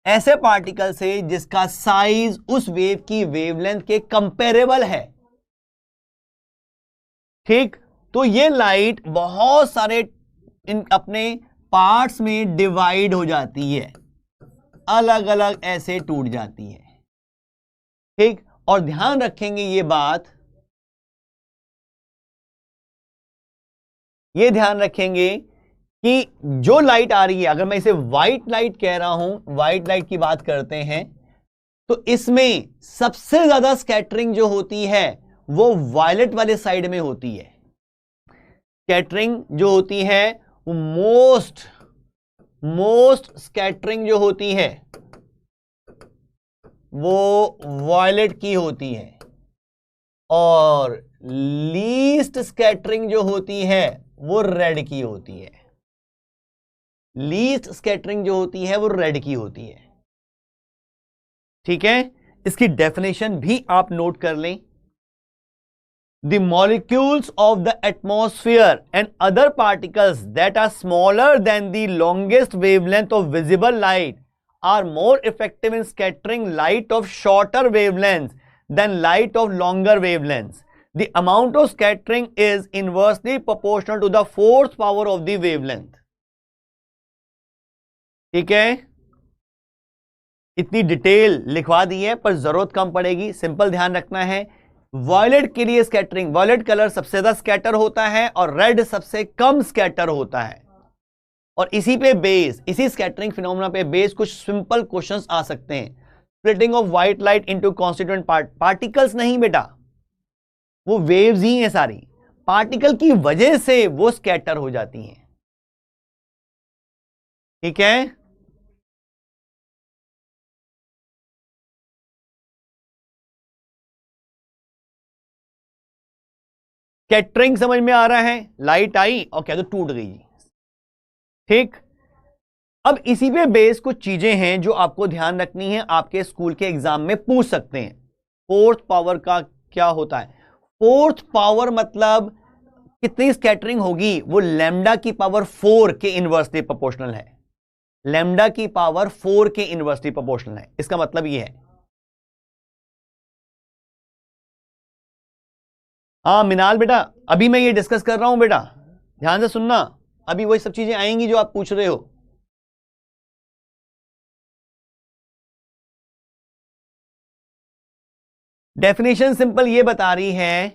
ऐसे पार्टिकल से जिसका साइज उस वेव की वेवलेंथ के कंपेरेबल है, ठीक, तो ये लाइट बहुत सारे अपने पार्ट्स में डिवाइड हो जाती है, अलग अलग ऐसे टूट जाती है, ठीक। और ध्यान रखेंगे ये बात, ये ध्यान रखेंगे कि जो लाइट आ रही है, अगर मैं इसे व्हाइट लाइट कह रहा हूं, व्हाइट लाइट की बात करते हैं, तो इसमें सबसे ज्यादा स्कैटरिंग जो होती है वो वायलेट वाले साइड में होती है। स्कैटरिंग जो होती है वो मोस्ट स्कैटरिंग जो होती है वो वायलेट की होती है, और लीस्ट स्कैटरिंग जो होती है वो रेड की होती है। लीस्ट स्कैटरिंग जो होती है वो रेड की होती है, ठीक है। इसकी डेफिनेशन भी आप नोट कर लें। The molecules of the atmosphere and other particles that are smaller than the longest wavelength of visible light are more effective in scattering light of shorter wavelengths than light of longer wavelengths. The amount of scattering is inversely proportional to the fourth power of the wavelength. ठीक है, इतनी detail लिखवा दी है पर जरूरत कम पड़ेगी, simple ध्यान रखना है। वॉयलेट के लिए स्कैटरिंग, वॉयलेट कलर सबसे ज्यादा स्कैटर होता है और रेड सबसे कम स्कैटर होता है, और इसी पे बेस, इसी स्कैटरिंग फिनोमेना पे बेस कुछ सिंपल क्वेश्चंस आ सकते हैं। Splitting of white light into constituent particles नहीं बेटा, वो वेव्स ही हैं सारी, पार्टिकल की वजह से वो स्कैटर हो जाती हैं, ठीक है। स्कैटरिंग समझ में आ रहा है, लाइट आई और क्या तो टूट गई, ठीक। अब इसी पे बेस कुछ चीजें हैं जो आपको ध्यान रखनी है, आपके स्कूल के एग्जाम में पूछ सकते हैं। फोर्थ पावर का क्या होता है? फोर्थ पावर मतलब कितनी स्कैटरिंग होगी, वो लैम्डा की पावर 4 के इनवर्सली प्रोपोर्शनल है। लैम्डा की पावर 4 के इनवर्सली प्रोपोर्शनल है, इसका मतलब ये है। हाँ मिनाल बेटा, अभी मैं ये डिस्कस कर रहा हूं बेटा, ध्यान से सुनना, अभी वही सब चीजें आएंगी जो आप पूछ रहे हो। डेफिनेशन सिंपल ये बता रही है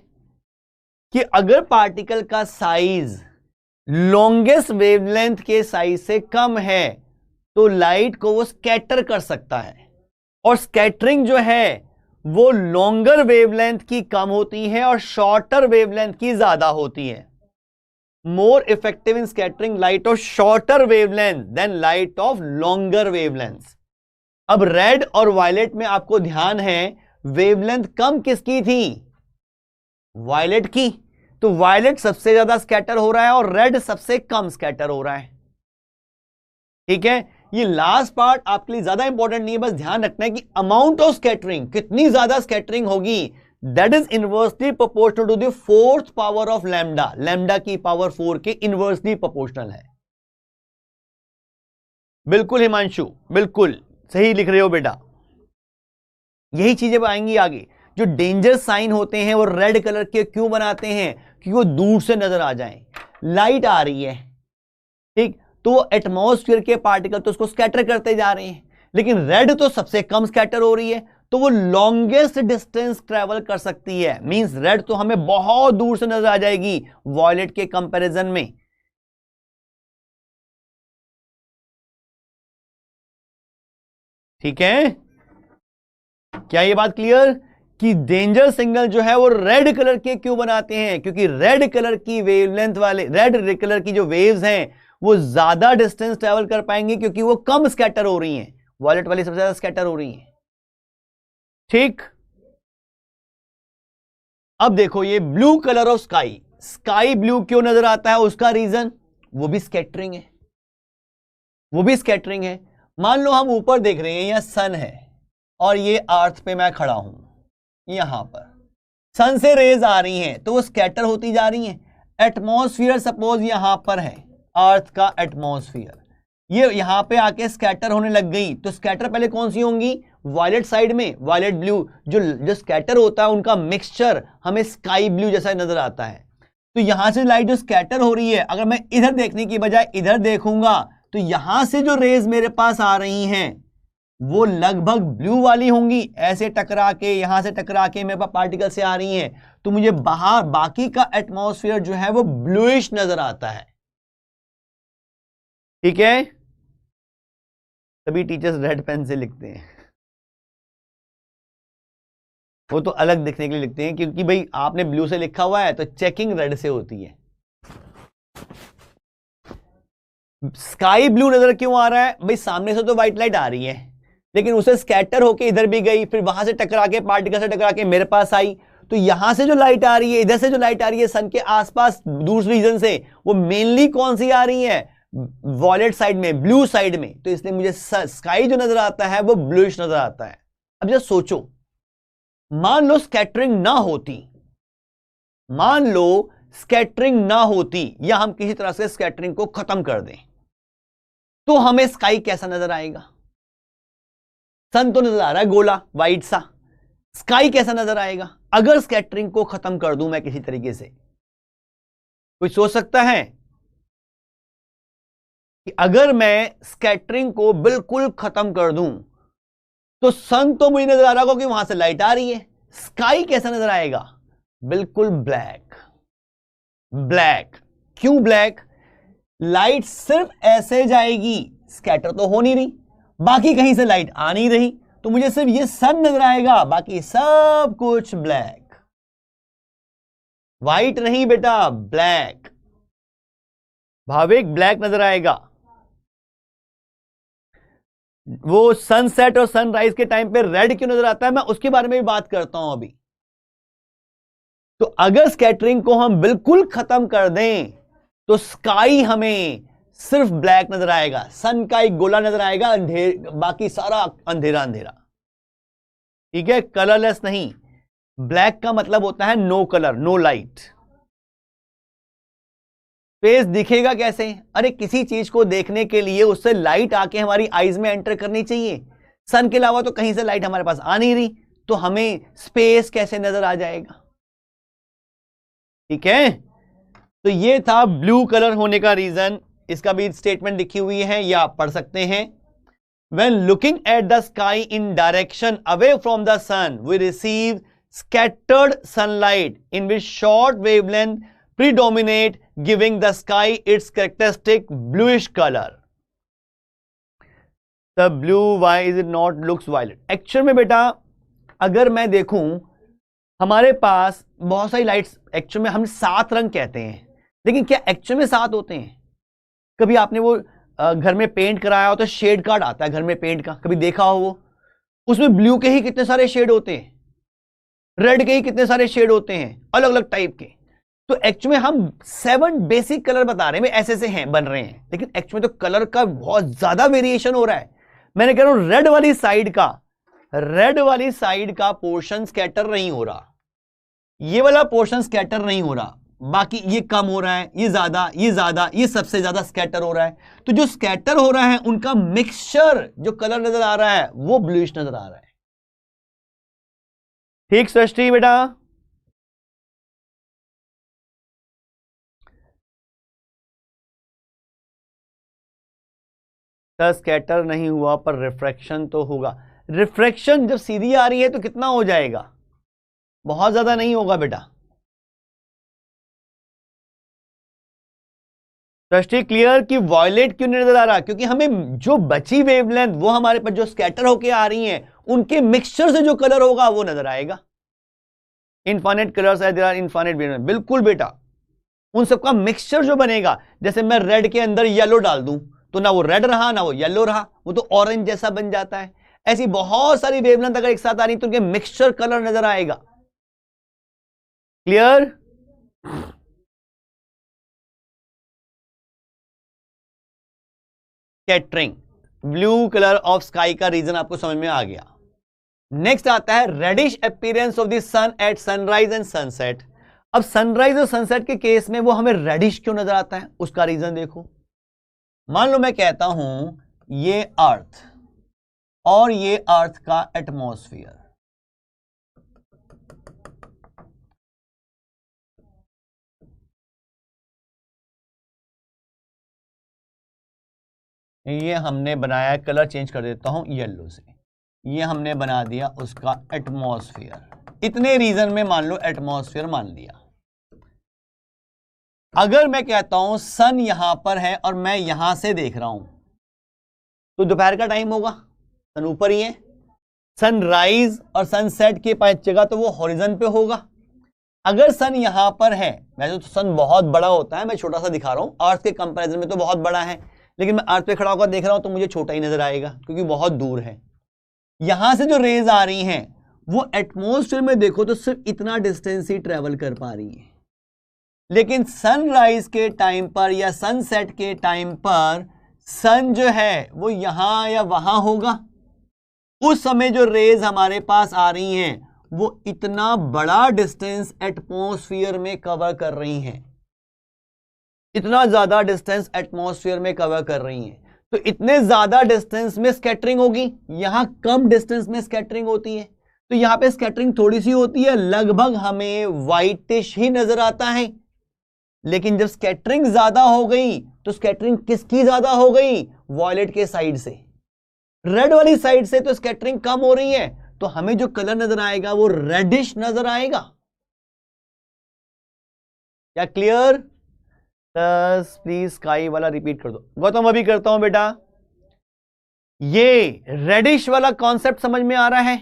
कि अगर पार्टिकल का साइज लॉन्गेस्ट वेवलेंथ के साइज से कम है तो लाइट को वो स्कैटर कर सकता है, और स्कैटरिंग जो है वो लॉन्गर वेवलेंथ की कम होती है और शॉर्टर वेवलेंथ की ज्यादा होती है। More effective in scattering light of shorter wavelength than light of longer wavelength. अब रेड और वायलेट में आपको ध्यान है वेवलेंथ कम किसकी थी? वायलेट की, तो वायलेट सबसे ज्यादा स्कैटर हो रहा है और रेड सबसे कम स्कैटर हो रहा है, ठीक है। ये लास्ट पार्ट आपके लिए ज्यादा इंपॉर्टेंट नहीं है, बस ध्यान रखना है कि अमाउंट ऑफ स्कैटरिंग, कितनी ज्यादा स्कैटरिंग होगी, that is inversely proportional to the fourth power of lambda. Lambda की पावर 4 के इनवर्सली प्रोपोर्शनल है। बिल्कुल हिमांशु, बिल्कुल सही लिख रहे हो बेटा, यही चीजें आएंगी आगे। जो डेंजर साइन होते हैं वो रेड कलर के क्यों बनाते हैं? क्योंकि वो दूर से नजर आ जाएं। लाइट आ रही है, ठीक, तो एटमॉस्फेयर के पार्टिकल तो उसको स्कैटर करते जा रहे हैं, लेकिन रेड तो सबसे कम स्कैटर हो रही है, तो वो लॉन्गेस्ट डिस्टेंस ट्रेवल कर सकती है। मींस रेड तो हमें बहुत दूर से नजर आ जाएगी वॉयलेट के कंपैरिजन में, ठीक है। क्या ये बात क्लियर कि डेंजर सिग्नल जो है वो रेड कलर के क्यों बनाते हैं? क्योंकि रेड कलर की वेवलेंथ वाले, रेड कलर की जो वेव्स हैं वो ज्यादा डिस्टेंस ट्रेवल कर पाएंगे क्योंकि वो कम स्कैटर हो रही हैं, वॉयलेट वाली सबसे ज्यादा स्कैटर हो रही हैं, ठीक। अब देखो ये blue colour of sky, sky blue क्यों नजर आता है, उसका रीजन वो भी स्कैटरिंग है, वो भी स्कैटरिंग है। मान लो हम ऊपर देख रहे हैं, यहां सन है और ये अर्थ पे मैं खड़ा हूं, यहां पर सन से रेज आ रही हैं तो वो स्कैटर होती जा रही हैं। एटमॉस्फेयर सपोज यहां पर है, अर्थ का एटमॉस्फेयर, ये यहां पे आके स्कैटर होने लग गई, तो स्कैटर पहले कौन सी होंगी, वायलेट साइड में, वायलेट ब्लू, जो स्कैटर होता है उनका मिक्सचर हमें स्काई ब्लू जैसा नजर आता है। तो यहां से लाइट जो स्कैटर हो रही है, अगर मैं इधर देखने की बजाय इधर देखूंगा तो यहां से जो रेज मेरे पास आ रही हैं वो लगभग ब्लू वाली होंगी, ऐसे टकरा के, यहां से टकरा के मेरे पास पार्टिकल से आ रही हैं, तो मुझे बाहर बाकी का एटमॉस्फेयर जो है वो ब्लूइश नजर आता है। ठीक है, तभी टीचर्स रेड पेन से लिखते हैं, वो तो अलग दिखने के लिए लिखते हैं, क्योंकि भाई आपने ब्लू से लिखा हुआ है तो चेकिंग रेड से होती है। स्काई ब्लू नजर क्यों आ रहा है भाई, सामने से तो व्हाइट लाइट आ रही है लेकिन उसे स्कैटर होके इधर भी गई, फिर वहां से टकरा के, पार्टिकल से टकरा के मेरे पास आई, तो यहां से जो लाइट आ रही है, इधर से जो लाइट आ रही है सन के आसपास दूसरी रीजन से, वो मेनली कौन सी आ रही है, वॉयलेट साइड में, ब्लू साइड में, तो इसलिए मुझे स्काई जो नजर आता है वो ब्लूइश नजर आता है। अब जब सोचो, मान लो स्कैटरिंग ना होती, मान लो स्कैटरिंग ना होती या हम किसी तरह से स्कैटरिंग को खत्म कर दें, तो हमें स्काई कैसा नजर आएगा। सन तो नजर आ रहा है गोला वाइट सा, स्काई कैसा नजर आएगा अगर स्कैटरिंग को खत्म कर दूं मैं किसी तरीके से। कोई सोच सकता है कि अगर मैं स्कैटरिंग को बिल्कुल खत्म कर दूं तो सन तो मुझे नजर आ रहा होगा कि वहां से लाइट आ रही है, स्काई कैसा नजर आएगा, बिल्कुल ब्लैक। ब्लैक क्यों ब्लैक, लाइट सिर्फ ऐसे जाएगी, स्कैटर तो हो नहीं रही, बाकी कहीं से लाइट आ नहीं रही, तो मुझे सिर्फ ये सन नजर आएगा, बाकी सब कुछ ब्लैक। व्हाइट नहीं बेटा, ब्लैक। भाविक ब्लैक नजर आएगा। वो सनसेट और सनराइज के टाइम पे रेड क्यों नजर आता है, मैं उसके बारे में भी बात करता हूं अभी। तो अगर स्कैटरिंग को हम बिल्कुल खत्म कर दें तो स्काई हमें सिर्फ ब्लैक नजर आएगा, सन का एक गोला नजर आएगा, बाकी सारा अंधेरा अंधेरा। ठीक है, कलरलेस नहीं। ब्लैक का मतलब होता है no colour, no light. Space दिखेगा कैसे, अरे किसी चीज को देखने के लिए उससे लाइट आके हमारी आईज में एंटर करनी चाहिए, सन के अलावा तो कहीं से लाइट हमारे पास आ नहीं रही, तो हमें स्पेस कैसे नजर आ जाएगा। ठीक है, तो ये था ब्लू कलर होने का रीजन, इसका भी स्टेटमेंट लिखी हुई है, या आप पढ़ सकते हैं। When looking at the sky in direction away from the sun, we receive scattered sunlight in which short wavelength predominate, giving the sky its characteristic bluish color. The blue, why is it not looks violet? Actually में बेटा अगर मैं देखूं, हमारे पास बहुत सारी lights, actual में हम 7 रंग कहते हैं, लेकिन क्या एक्चुअल में 7 होते हैं? कभी आपने वो घर में पेंट कराया हो तो शेड कार्ड आता है घर में पेंट का, कभी देखा हो वो, उसमें ब्लू के ही कितने सारे शेड होते हैं, रेड के ही कितने सारे शेड होते हैं, अलग अलग टाइप के। तो एक्चुअली में हम 7 बेसिक कलर बता रहे हैं, ऐसे से हैं बन रहे हैं, लेकिन एक्चुअली तो कलर का बहुत ज्यादा वेरिएशन हो रहा है। मैंने कह रहा हूं रेड वाली साइड का पोर्शन स्कैटर नहीं हो रहा, ये वाला पोर्शन स्कैटर नहीं हो रहा, बाकी ये कम हो रहा है, ये ज्यादा, ये ज्यादा, ये सबसे ज्यादा स्कैटर हो रहा है। तो जो स्कैटर हो रहा है उनका मिक्सचर, जो कलर नजर आ रहा है वो ब्लूइश नजर आ रहा है। ठीक सृष्टि बेटा, स्कैटर नहीं हुआ पर रिफ्रैक्शन तो होगा। रिफ्रैक्शन जब सीधी आ रही है तो कितना हो जाएगा, बहुत ज्यादा नहीं होगा बेटा। दृष्टि क्लियर कि वॉयलेट क्यों नहीं नजर आ रहा, क्योंकि हमें जो बची वेवलेंथ वो हमारे पास जो स्कैटर होके आ रही हैं उनके मिक्सचर से जो कलर होगा वो नजर आएगा। इनफाइनाइट कलर्स है, देयर आर इनफाइनाइट वेवलेंथ, बिल्कुल बेटा, उन सबका मिक्सचर जो बनेगा, जैसे मैं रेड के अंदर येलो डाल दूं तो ना वो रेड रहा ना वो येलो रहा, वो तो ऑरेंज जैसा बन जाता है। ऐसी बहुत सारी वेवलेंथ अगर एक साथ आ रही तो उनके मिक्सचर कलर नजर आएगा। Clear? Scattering, blue colour of sky का रीजन आपको समझ में आ गया। नेक्स्ट आता है reddish appearance of the sun at sunrise and sunset. अब सनराइज और सनसेट के केस में वो हमें रेडिश क्यों नजर आता है, उसका रीजन देखो। मान लो मैं कहता हूं ये अर्थ और ये अर्थ का एटमॉस्फेयर, ये हमने बनाया, कलर चेंज कर देता हूं येलो से, ये हमने बना दिया उसका एटमॉस्फेयर। इतने रीजन में मान लो एटमॉस्फेयर मान लिया। अगर मैं कहता हूं सन यहां पर है और मैं यहां से देख रहा हूं, तो दोपहर का टाइम होगा, सन ऊपर ही है। सनराइज और सनसेट के पास जगह तो वो हॉरिजन पे होगा। अगर सन यहां पर है, वैसे तो सन बहुत बड़ा होता है, मैं छोटा सा दिखा रहा हूं, अर्थ के कंपैरिजन में तो बहुत बड़ा है, लेकिन मैं अर्थ पे खड़ा होकर देख रहा हूं तो मुझे छोटा ही नजर आएगा क्योंकि बहुत दूर है। यहां से जो रेज आ रही हैं वो एटमॉस्फेयर में देखो तो सिर्फ इतना डिस्टेंस ही ट्रेवल कर पा रही है, लेकिन सनराइज के टाइम पर या सनसेट के टाइम पर सन जो है वो यहां या वहां होगा। उस समय जो रेज हमारे पास आ रही हैं वो इतना बड़ा डिस्टेंस एटमॉस्फेयर में कवर कर रही हैं, इतना ज्यादा डिस्टेंस एटमॉस्फेयर में कवर कर रही हैं, तो इतने ज्यादा डिस्टेंस में स्कैटरिंग होगी। यहां कम डिस्टेंस में स्कैटरिंग होती है, तो यहां पे स्कैटरिंग थोड़ी सी होती है, लगभग हमें व्हाइटिश ही नजर आता है। लेकिन जब स्कैटरिंग ज्यादा हो गई तो स्कैटरिंग किसकी ज्यादा हो गई, वॉयलेट के साइड से। रेड वाली साइड से तो स्कैटरिंग कम हो रही है, तो हमें जो कलर नजर आएगा वो रेडिश नजर आएगा। क्या क्लियर? प्लीज स्काई वाला रिपीट कर दो। गौतम अभी करता हूं बेटा। ये रेडिश वाला कॉन्सेप्ट समझ में आ रहा है?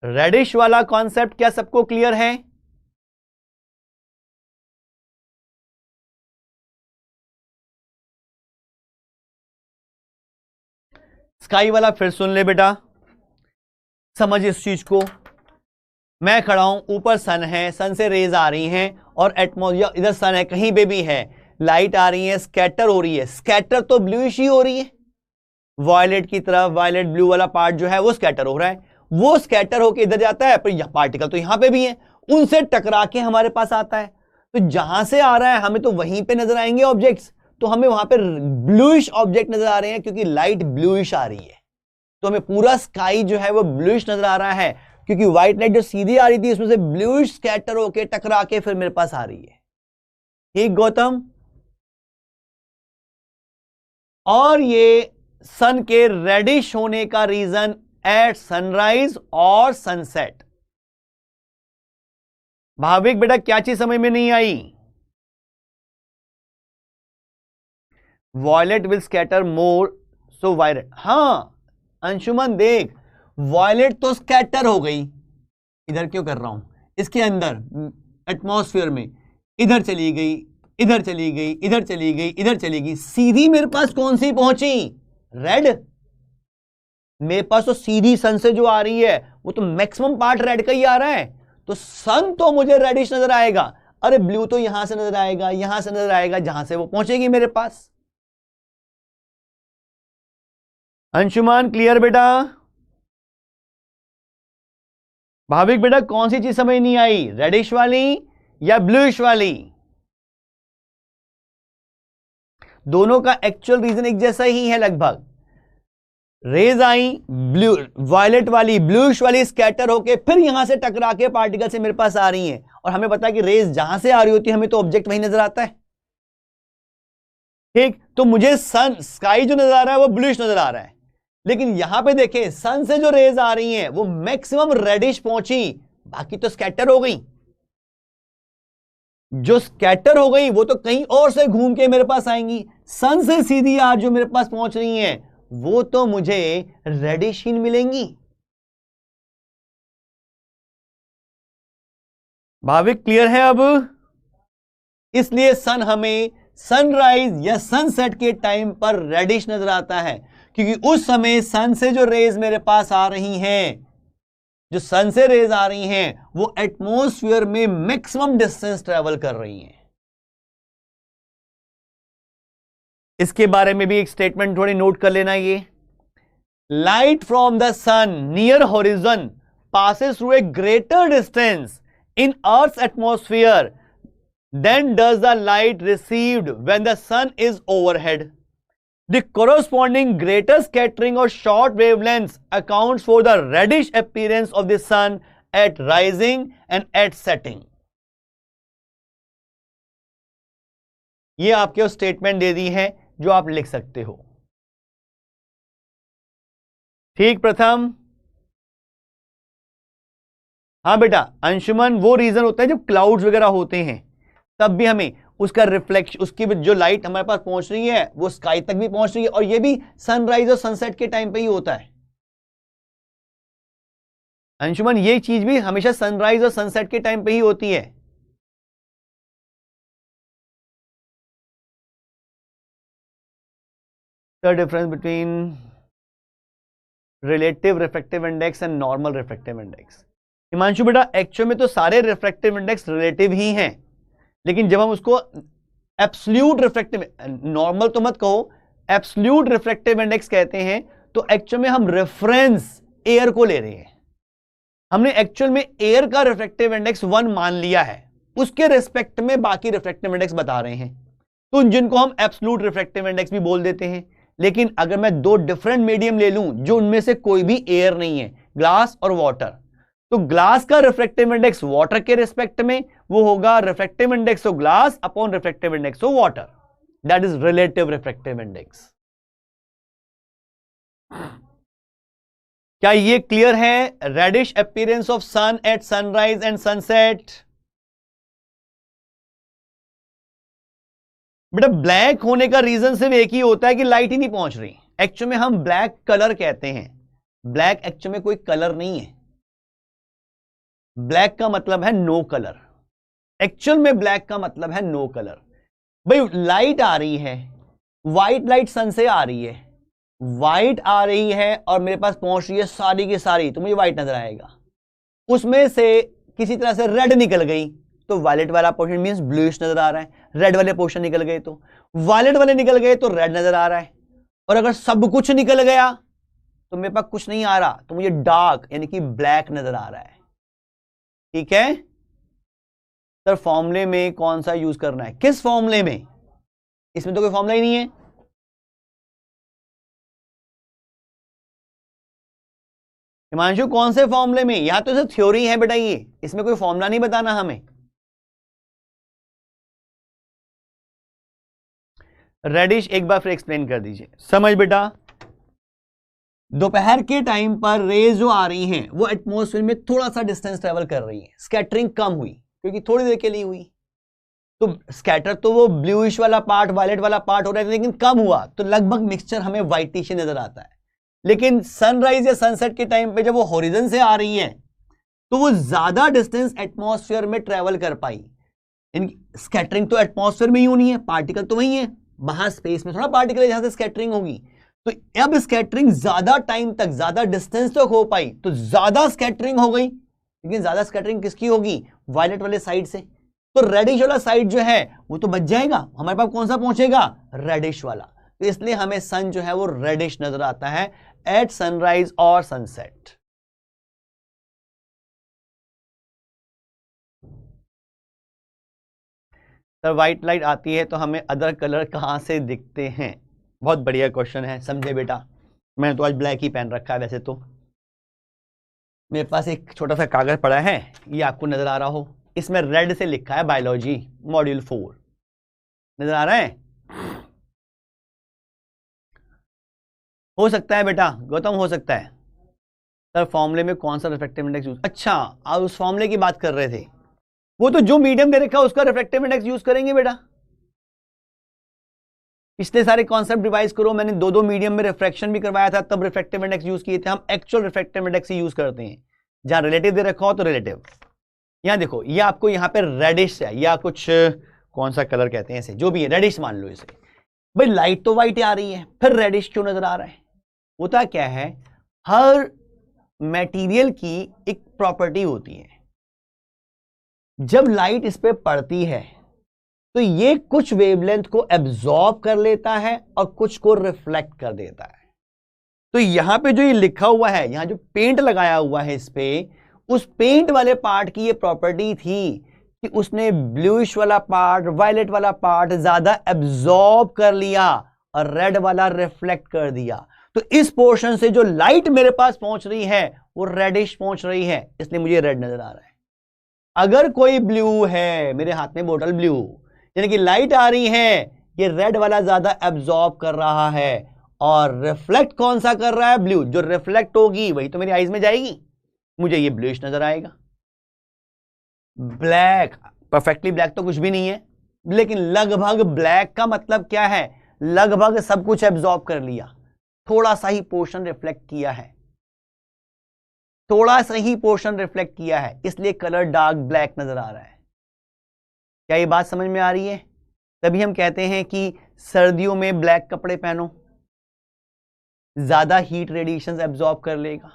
रेडिश वाला कॉन्सेप्ट क्या सबको क्लियर है? स्काई वाला फिर सुन ले बेटा, समझ इस चीज को। मैं खड़ा हूं, ऊपर सन है, सन से रेज आ रही हैं और एटमॉस्फेयर, इधर सन है, कहीं पे भी है, लाइट आ रही है, स्कैटर हो रही है। स्कैटर तो ब्लूइश ही हो रही है, वायलेट की तरफ, वायलेट ब्लू वाला पार्ट जो है वो स्कैटर हो रहा है। वो स्कैटर होके इधर जाता है, पर पार्टिकल तो यहां पे भी है, उनसे टकरा के हमारे पास आता है। तो जहां से आ रहा है हमें तो वहीं पे नजर आएंगे ऑब्जेक्ट्स, तो हमें वहां पे ब्लूइश ऑब्जेक्ट नजर आ रहे हैं क्योंकि लाइट ब्लूइश आ रही है। तो हमें पूरा स्काई जो है वो ब्लूइश नजर आ रहा है क्योंकि व्हाइट लाइट जो सीधी आ रही थी उसमें से ब्लूइश स्कैटर होके टकरा के फिर मेरे पास आ रही है। ठीक गौतम? और ये सन के रेडिश होने का रीजन एट सनराइज और सनसेट। भाविक बेटा क्या चीज समझ में नहीं आई? Violet will scatter more so violet. हाँ अंशुमन देख, वॉयलेट तो स्कैटर हो गई, इधर क्यों कर रहा हूं, इसके अंदर एटमॉस्फेयर में, इधर चली गई, इधर चली गई, इधर चली गई, इधर चली गई, सीधी मेरे पास कौन सी पहुंची, रेड। मेरे पास तो सीधी सन से जो आ रही है वो तो मैक्सिमम पार्ट रेड का ही आ रहा है, तो सन तो मुझे रेडिश नजर आएगा। अरे ब्लू तो यहां से नजर आएगा, यहां से नजर आएगा, जहां से वो पहुंचेगी मेरे पास। अंशुमान क्लियर बेटा? भाविक बेटा कौन सी चीज समझ नहीं आई, रेडिश वाली या ब्लूइश वाली? दोनों का एक्चुअल रीजन एक जैसा ही है लगभग। रेज आई ब्लू, वायलेट वाली, ब्लूइश वाली स्कैटर होके फिर यहां से टकरा के पार्टिकल से मेरे पास आ रही हैं, और हमें पता है कि रेज जहां से आ रही होती है हमें तो ऑब्जेक्ट वही नजर आता है। ठीक, तो मुझे सन, स्काई जो नजर आ रहा है वो ब्लूइश नजर आ रहा है, लेकिन यहां पे देखें सन से जो रेज आ रही हैं वो मैक्सिमम रेडिश पहुंची, बाकी तो स्कैटर हो गई। जो स्कैटर हो गई वो तो कहीं और से घूम के मेरे पास आएंगी, सन से सीधी आज जो मेरे पास पहुंच रही हैं वो तो मुझे रेडिश ही मिलेंगी। भाविक क्लियर है अब? इसलिए सन हमें सनराइज या सनसेट के टाइम पर रेडिश नजर आता है, क्योंकि उस समय सन से जो रेज मेरे पास आ रही हैं जो सन से रेज आ रही हैं वो एटमॉस्फेयर में मैक्सिमम डिस्टेंस ट्रेवल कर रही हैं। इसके बारे में भी एक स्टेटमेंट थोड़ी नोट कर लेना। ये light from the sun near horizon passes through a greater distance in Earth's atmosphere than does the light received when the sun is overhead. The corresponding greater scattering of short wavelengths accounts for the reddish appearance of the sun at rising and at setting. ये आपके statement दे दी है जो आप लिख सकते हो। ठीक प्रथम? हाँ बेटा, अंशुमन वो रीजन होता है जब क्लाउड्स वगैरह होते हैं तब भी हमें उसका रिफ्लेक्शन, उसकी जो लाइट हमारे पास पहुंच रही है वो स्काई तक भी पहुंच रही है, और ये भी सनराइज और सनसेट के टाइम पे ही होता है। अंशुमन ये चीज भी हमेशा सनराइज और सनसेट के टाइम पे ही होती है। The difference between relative refractive index and normal refractive index. Himanshu बेटा एक्चुअल में तो सारे रिफ्रैक्टिव इंडेक्स रिलेटिव ही हैं, लेकिन जब हम उसको एब्सोल्यूट रिफ्रैक्टिव, नॉर्मल तो मत कहो, एब्सोल्यूट रिफ्रैक्टिव इंडेक्स कहते हैं, तो एक्चुअल में हम रेफरेंस एयर को ले रहे हैं। हमने एक्चुअल में एयर का रिफ्रैक्टिव इंडेक्स 1 मान लिया है, उसके रिस्पेक्ट में बाकी रिफ्रैक्टिव इंडेक्स बता रहे हैं, तो जिनको हम एब्सोल्यूट रिफ्रैक्टिव इंडेक्स भी बोल देते हैं। लेकिन अगर मैं 2 डिफरेंट मीडियम ले लूं जो उनमें से कोई भी एयर नहीं है, ग्लास और वाटर, तो ग्लास का रिफ्रैक्टिव इंडेक्स वाटर के रिस्पेक्ट में वो होगा refractive index of glass upon refractive index of water, that is relative refractive index. क्या ये क्लियर है? Reddish appearance of sun at sunrise and sunset. बेटा ब्लैक होने का रीजन सिर्फ एक ही होता है कि लाइट ही नहीं पहुंच रही। एक्चुअल में हम ब्लैक कलर कहते हैं, ब्लैक एक्चुअल में कोई कलर नहीं है। ब्लैक का मतलब है नो कलर, एक्चुअल में ब्लैक का मतलब है नो कलर। भाई लाइट आ रही है, व्हाइट लाइट सन से आ रही है, व्हाइट आ रही है और मेरे पास पहुंच रही है सारी की सारी, तो मुझे व्हाइट नजर आएगा। उसमें से किसी तरह से रेड निकल गई तो वायलेट वाला पोर्शन मींस ब्लूइश नजर आ रहा है, रेड वाले पोर्शन निकल गए तो वायलेट वाले निकल गए तो रेड नजर आ रहा है, और अगर सब कुछ निकल गया तो मेरे पास कुछ नहीं आ रहा, तो मुझे डार्क यानी कि ब्लैक नजर आ रहा है। ठीक है सर, फॉर्मूले में कौन सा यूज करना है? किस फॉर्मूले में? इसमें तो कोई फॉर्मूला ही नहीं है। हिमांशु कौन से फॉर्मूले में? यहां तो सिर्फ थ्योरी है बेटा, ये इसमें कोई फॉर्मूला नहीं बताना हमें। रेडिश एक बार फिर एक्सप्लेन कर दीजिए। समझ बेटा, दोपहर के टाइम पर रेज जो आ रही हैं वो एटमॉस्फेयर में थोड़ा सा डिस्टेंस ट्रेवल कर रही है, स्कैटरिंग कम हुई क्योंकि थोड़ी देर के लिए हुई, तो स्कैटर तो वो ब्लूइश वाला पार्ट वायलेट वाला पार्ट हो रहा है, लेकिन कम हुआ तो लगभग मिक्सचर हमें व्हाइटिश नजर आता है। लेकिन सनराइज या सनसेट के टाइम पे जब वो हॉरिजन से आ रही है तो वो ज्यादा डिस्टेंस एटमॉस्फेयर में ट्रेवल कर पाई। स्कैटरिंग तो एटमॉस्फेयर में ही होनी है, पार्टिकल तो वही है, बाहर स्पेस में थोड़ा पार्टिकल है जहां से स्कैटरिंग होगी, तो अब स्कैटरिंग ज्यादा टाइम तक ज्यादा डिस्टेंस तक हो पाई तो ज्यादा स्कैटरिंग हो गई। लेकिन ज्यादा स्कैटरिंग किसकी होगी? वायलेट वाले साइड से, तो रेडिश वाला साइड जो है वो तो बच जाएगा, हमारे पास कौन सा पहुंचेगा? रेडिश वाला। तो इसलिए हमें सन जो है वो रेडिश नजर आता है एट सनराइज और सनसेट। सर व्हाइट लाइट आती है तो हमें अदर कलर कहां से दिखते हैं? बहुत बढ़िया क्वेश्चन है, समझे बेटा। मैंने तो आज ब्लैक ही पहन रखा है, वैसे तो मेरे पास एक छोटा सा कागज पड़ा है, ये आपको नजर आ रहा हो, इसमें रेड से लिखा है बायोलॉजी मॉड्यूल 4, नजर आ रहा है? हो सकता है बेटा गौतम, हो सकता है। सर फॉर्मूले में कौन सा रिफ्रैक्टिव इंडेक्स यूज? अच्छा आप उस फॉर्मूले की बात कर रहे थे, वो तो जो मीडियम दे रखा है उसका रिफ्रैक्टिव इंडेक्स यूज करेंगे बेटा। पिछले सारे कॉन्सेप्ट रिवाइज करो, मैंने 2 मीडियम में रिफ्रैक्शन भी करवाया था, तब रिफ्रैक्टिव इंडेक्स यूज किए थे। हम एक्चुअल रिफ्रैक्टिव इंडेक्स ही यूज करते हैं, जहां रिलेटिव दे रखा हो तो रिलेटिव। यहां देखो, ये आपको यहाँ पे रेडिश है या कुछ कौन सा कलर कहते हैं इसे, जो भी है रेडिश मान लो इसे। भाई लाइट तो व्हाइट आ रही है, फिर रेडिश क्यों नजर आ रहा है? होता क्या है, हर मटेरियल की एक प्रॉपर्टी होती है, जब लाइट इस पे पड़ती है तो ये कुछ वेवलेंथ को एब्जॉर्ब कर लेता है और कुछ को रिफ्लेक्ट कर देता है। तो यहां पे जो ये लिखा हुआ है, यहां जो पेंट लगाया हुआ है इस पे, उस पेंट वाले पार्ट की ये प्रॉपर्टी थी कि उसने ब्लूइश वाला पार्ट, वायलेट वाला पार्ट ज्यादा एब्जॉर्ब कर लिया और रेड वाला रिफ्लेक्ट कर दिया। तो इस पोर्शन से जो लाइट मेरे पास पहुंच रही है वो रेडिश पहुंच रही है, इसलिए मुझे रेड नजर आ रहा है। अगर कोई ब्लू है, मेरे हाथ में बोतल ब्लू, यानी कि लाइट आ रही है, ये रेड वाला ज्यादा एब्जॉर्ब कर रहा है और रिफ्लेक्ट कौन सा कर रहा है? ब्लू। जो रिफ्लेक्ट होगी वही तो मेरी आईज में जाएगी, मुझे ये ब्लूइश नजर आएगा। ब्लैक, परफेक्टली ब्लैक तो कुछ भी नहीं है, लेकिन लगभग ब्लैक का मतलब क्या है? लगभग सब कुछ एब्जॉर्ब कर लिया, थोड़ा सा ही पोर्शन रिफ्लेक्ट किया है, थोड़ा सा ही पोर्शन रिफ्लेक्ट किया है, इसलिए कलर डार्क ब्लैक नजर आ रहा है। क्या ये बात समझ में आ रही है? तभी हम कहते हैं कि सर्दियों में ब्लैक कपड़े पहनो, ज्यादा हीट रेडिएशन एब्जॉर्ब कर लेगा।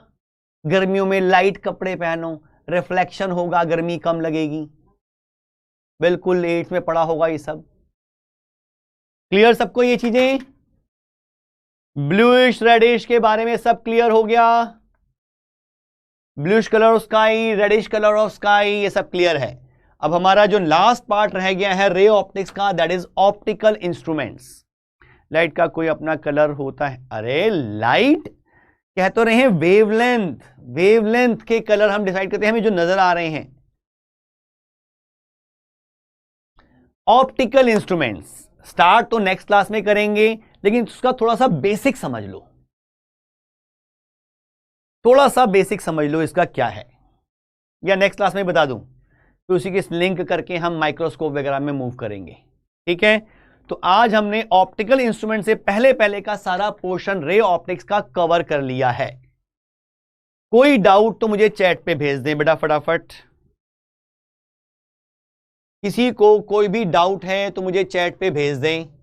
गर्मियों में लाइट कपड़े पहनो, रिफ्लेक्शन होगा, गर्मी कम लगेगी। बिल्कुल 8th में पढ़ा होगा ये सब। क्लियर सबको ये चीजें? ब्लूइश रेडिश के बारे में सब क्लियर हो गया? Bluish colour of sky, reddish colour of sky, ये सब क्लियर है। अब हमारा जो लास्ट पार्ट रह गया है रे ऑप्टिक्स का, that is optical instruments. Light का कोई अपना कलर होता है? अरे लाइट कह तो रहे हैं वेवलेंथ, वेवलेंथ के कलर हम डिसाइड करते हैं हमें जो नजर आ रहे हैं। ऑप्टिकल इंस्ट्रूमेंट्स स्टार्ट तो नेक्स्ट क्लास में करेंगे, लेकिन उसका थोड़ा सा बेसिक समझ लो, थोड़ा सा बेसिक समझ लो इसका क्या है, या नेक्स्ट क्लास में बता दूं तो उसी के लिंक करके हम माइक्रोस्कोप वगैरह में मूव करेंगे। ठीक है, तो आज हमने ऑप्टिकल इंस्ट्रूमेंट से पहले पहले का सारा पोर्शन रे ऑप्टिक्स का कवर कर लिया है। कोई डाउट तो मुझे चैट पे भेज दें बेटा फटाफट। किसी को कोई भी डाउट है तो मुझे चैट पे भेज दें।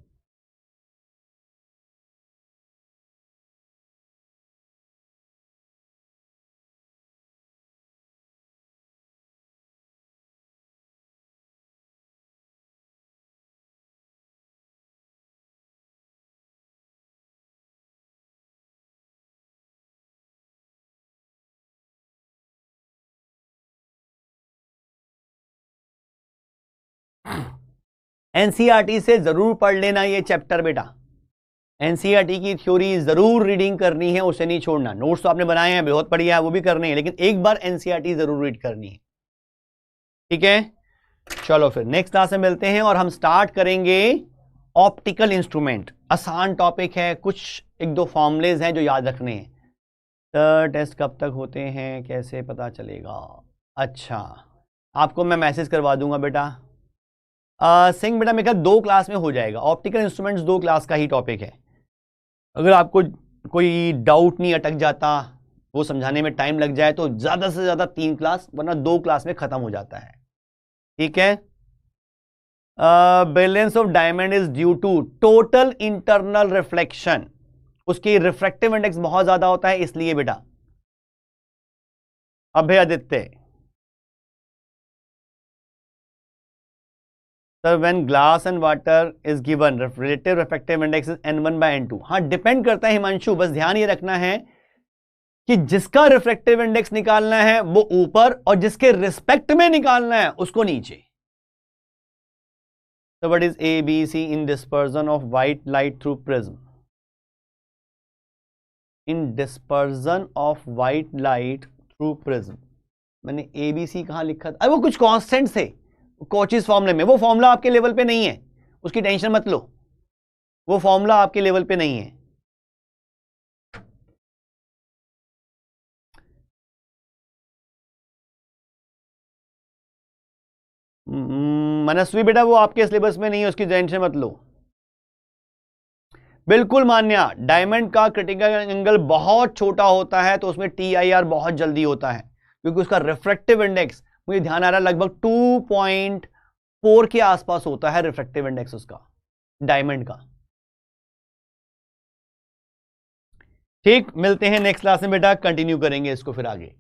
एनसीईआरटी से जरूर पढ़ लेना ये चैप्टर बेटा, एनसीईआरटी की थ्योरी जरूर रीडिंग करनी है, उसे नहीं छोड़ना। नोट्स तो आपने बनाए हैं, बहुत बढ़िया है, वो भी करने हैं, लेकिन एक बार एनसीईआरटी जरूर रीड करनी है। ठीक है, चलो फिर नेक्स्ट क्लास में मिलते हैं और हम स्टार्ट करेंगे ऑप्टिकल इंस्ट्रूमेंट। आसान टॉपिक है, कुछ एक दो फॉर्मूलेज हैं जो याद रखने हैं। तो टेस्ट कब तक होते हैं, कैसे पता चलेगा? अच्छा, आपको मैं मैसेज करवा दूंगा बेटा। सिंह बेटा मेरे ख्याल 2 क्लास में हो जाएगा। ऑप्टिकल इंस्ट्रूमेंट्स 2 क्लास का ही टॉपिक है। अगर आपको कोई डाउट नहीं अटक जाता, वो समझाने में टाइम लग जाए, तो ज्यादा से ज्यादा 3 क्लास, वरना 2 क्लास में खत्म हो जाता है। ठीक है, brilliance of diamond is due to total internal reflection. उसकी रिफ्रैक्टिव इंडेक्स बहुत ज्यादा होता है, इसलिए बेटा। Abhay Aditya sir, when glass and water is given relative refractive index is n1/n2। हाँ, डिपेंड करता है हिमांशु, बस ध्यान ये रखना है कि जिसका रिफ्रैक्टिव इंडेक्स निकालना है वो ऊपर, और जिसके रिस्पेक्ट में निकालना है उसको नीचे। So what is ABC in dispersion of white light through prism? In dispersion of white light through prism, मैंने ABC कहां लिखा था? वो कुछ कांस्टेंट थे कोचिस फॉर्मूले में, वो फॉर्मूला आपके लेवल पे नहीं है, उसकी टेंशन मत लो, वो फॉर्मूला आपके लेवल पे नहीं है। मनस्वी बेटा वो आपके सिलेबस में नहीं है, उसकी टेंशन मत लो। बिल्कुल मान्या, डायमंड का क्रिटिकल एंगल बहुत छोटा होता है तो उसमें TIR बहुत जल्दी होता है, क्योंकि उसका रिफ्रैक्टिव इंडेक्स, मुझे ध्यान आ रहा है, लगभग 2.4 के आसपास होता है रिफ्रैक्टिव इंडेक्स उसका, डायमंड का। ठीक, मिलते हैं नेक्स्ट क्लास में बेटा, कंटिन्यू करेंगे इसको फिर आगे।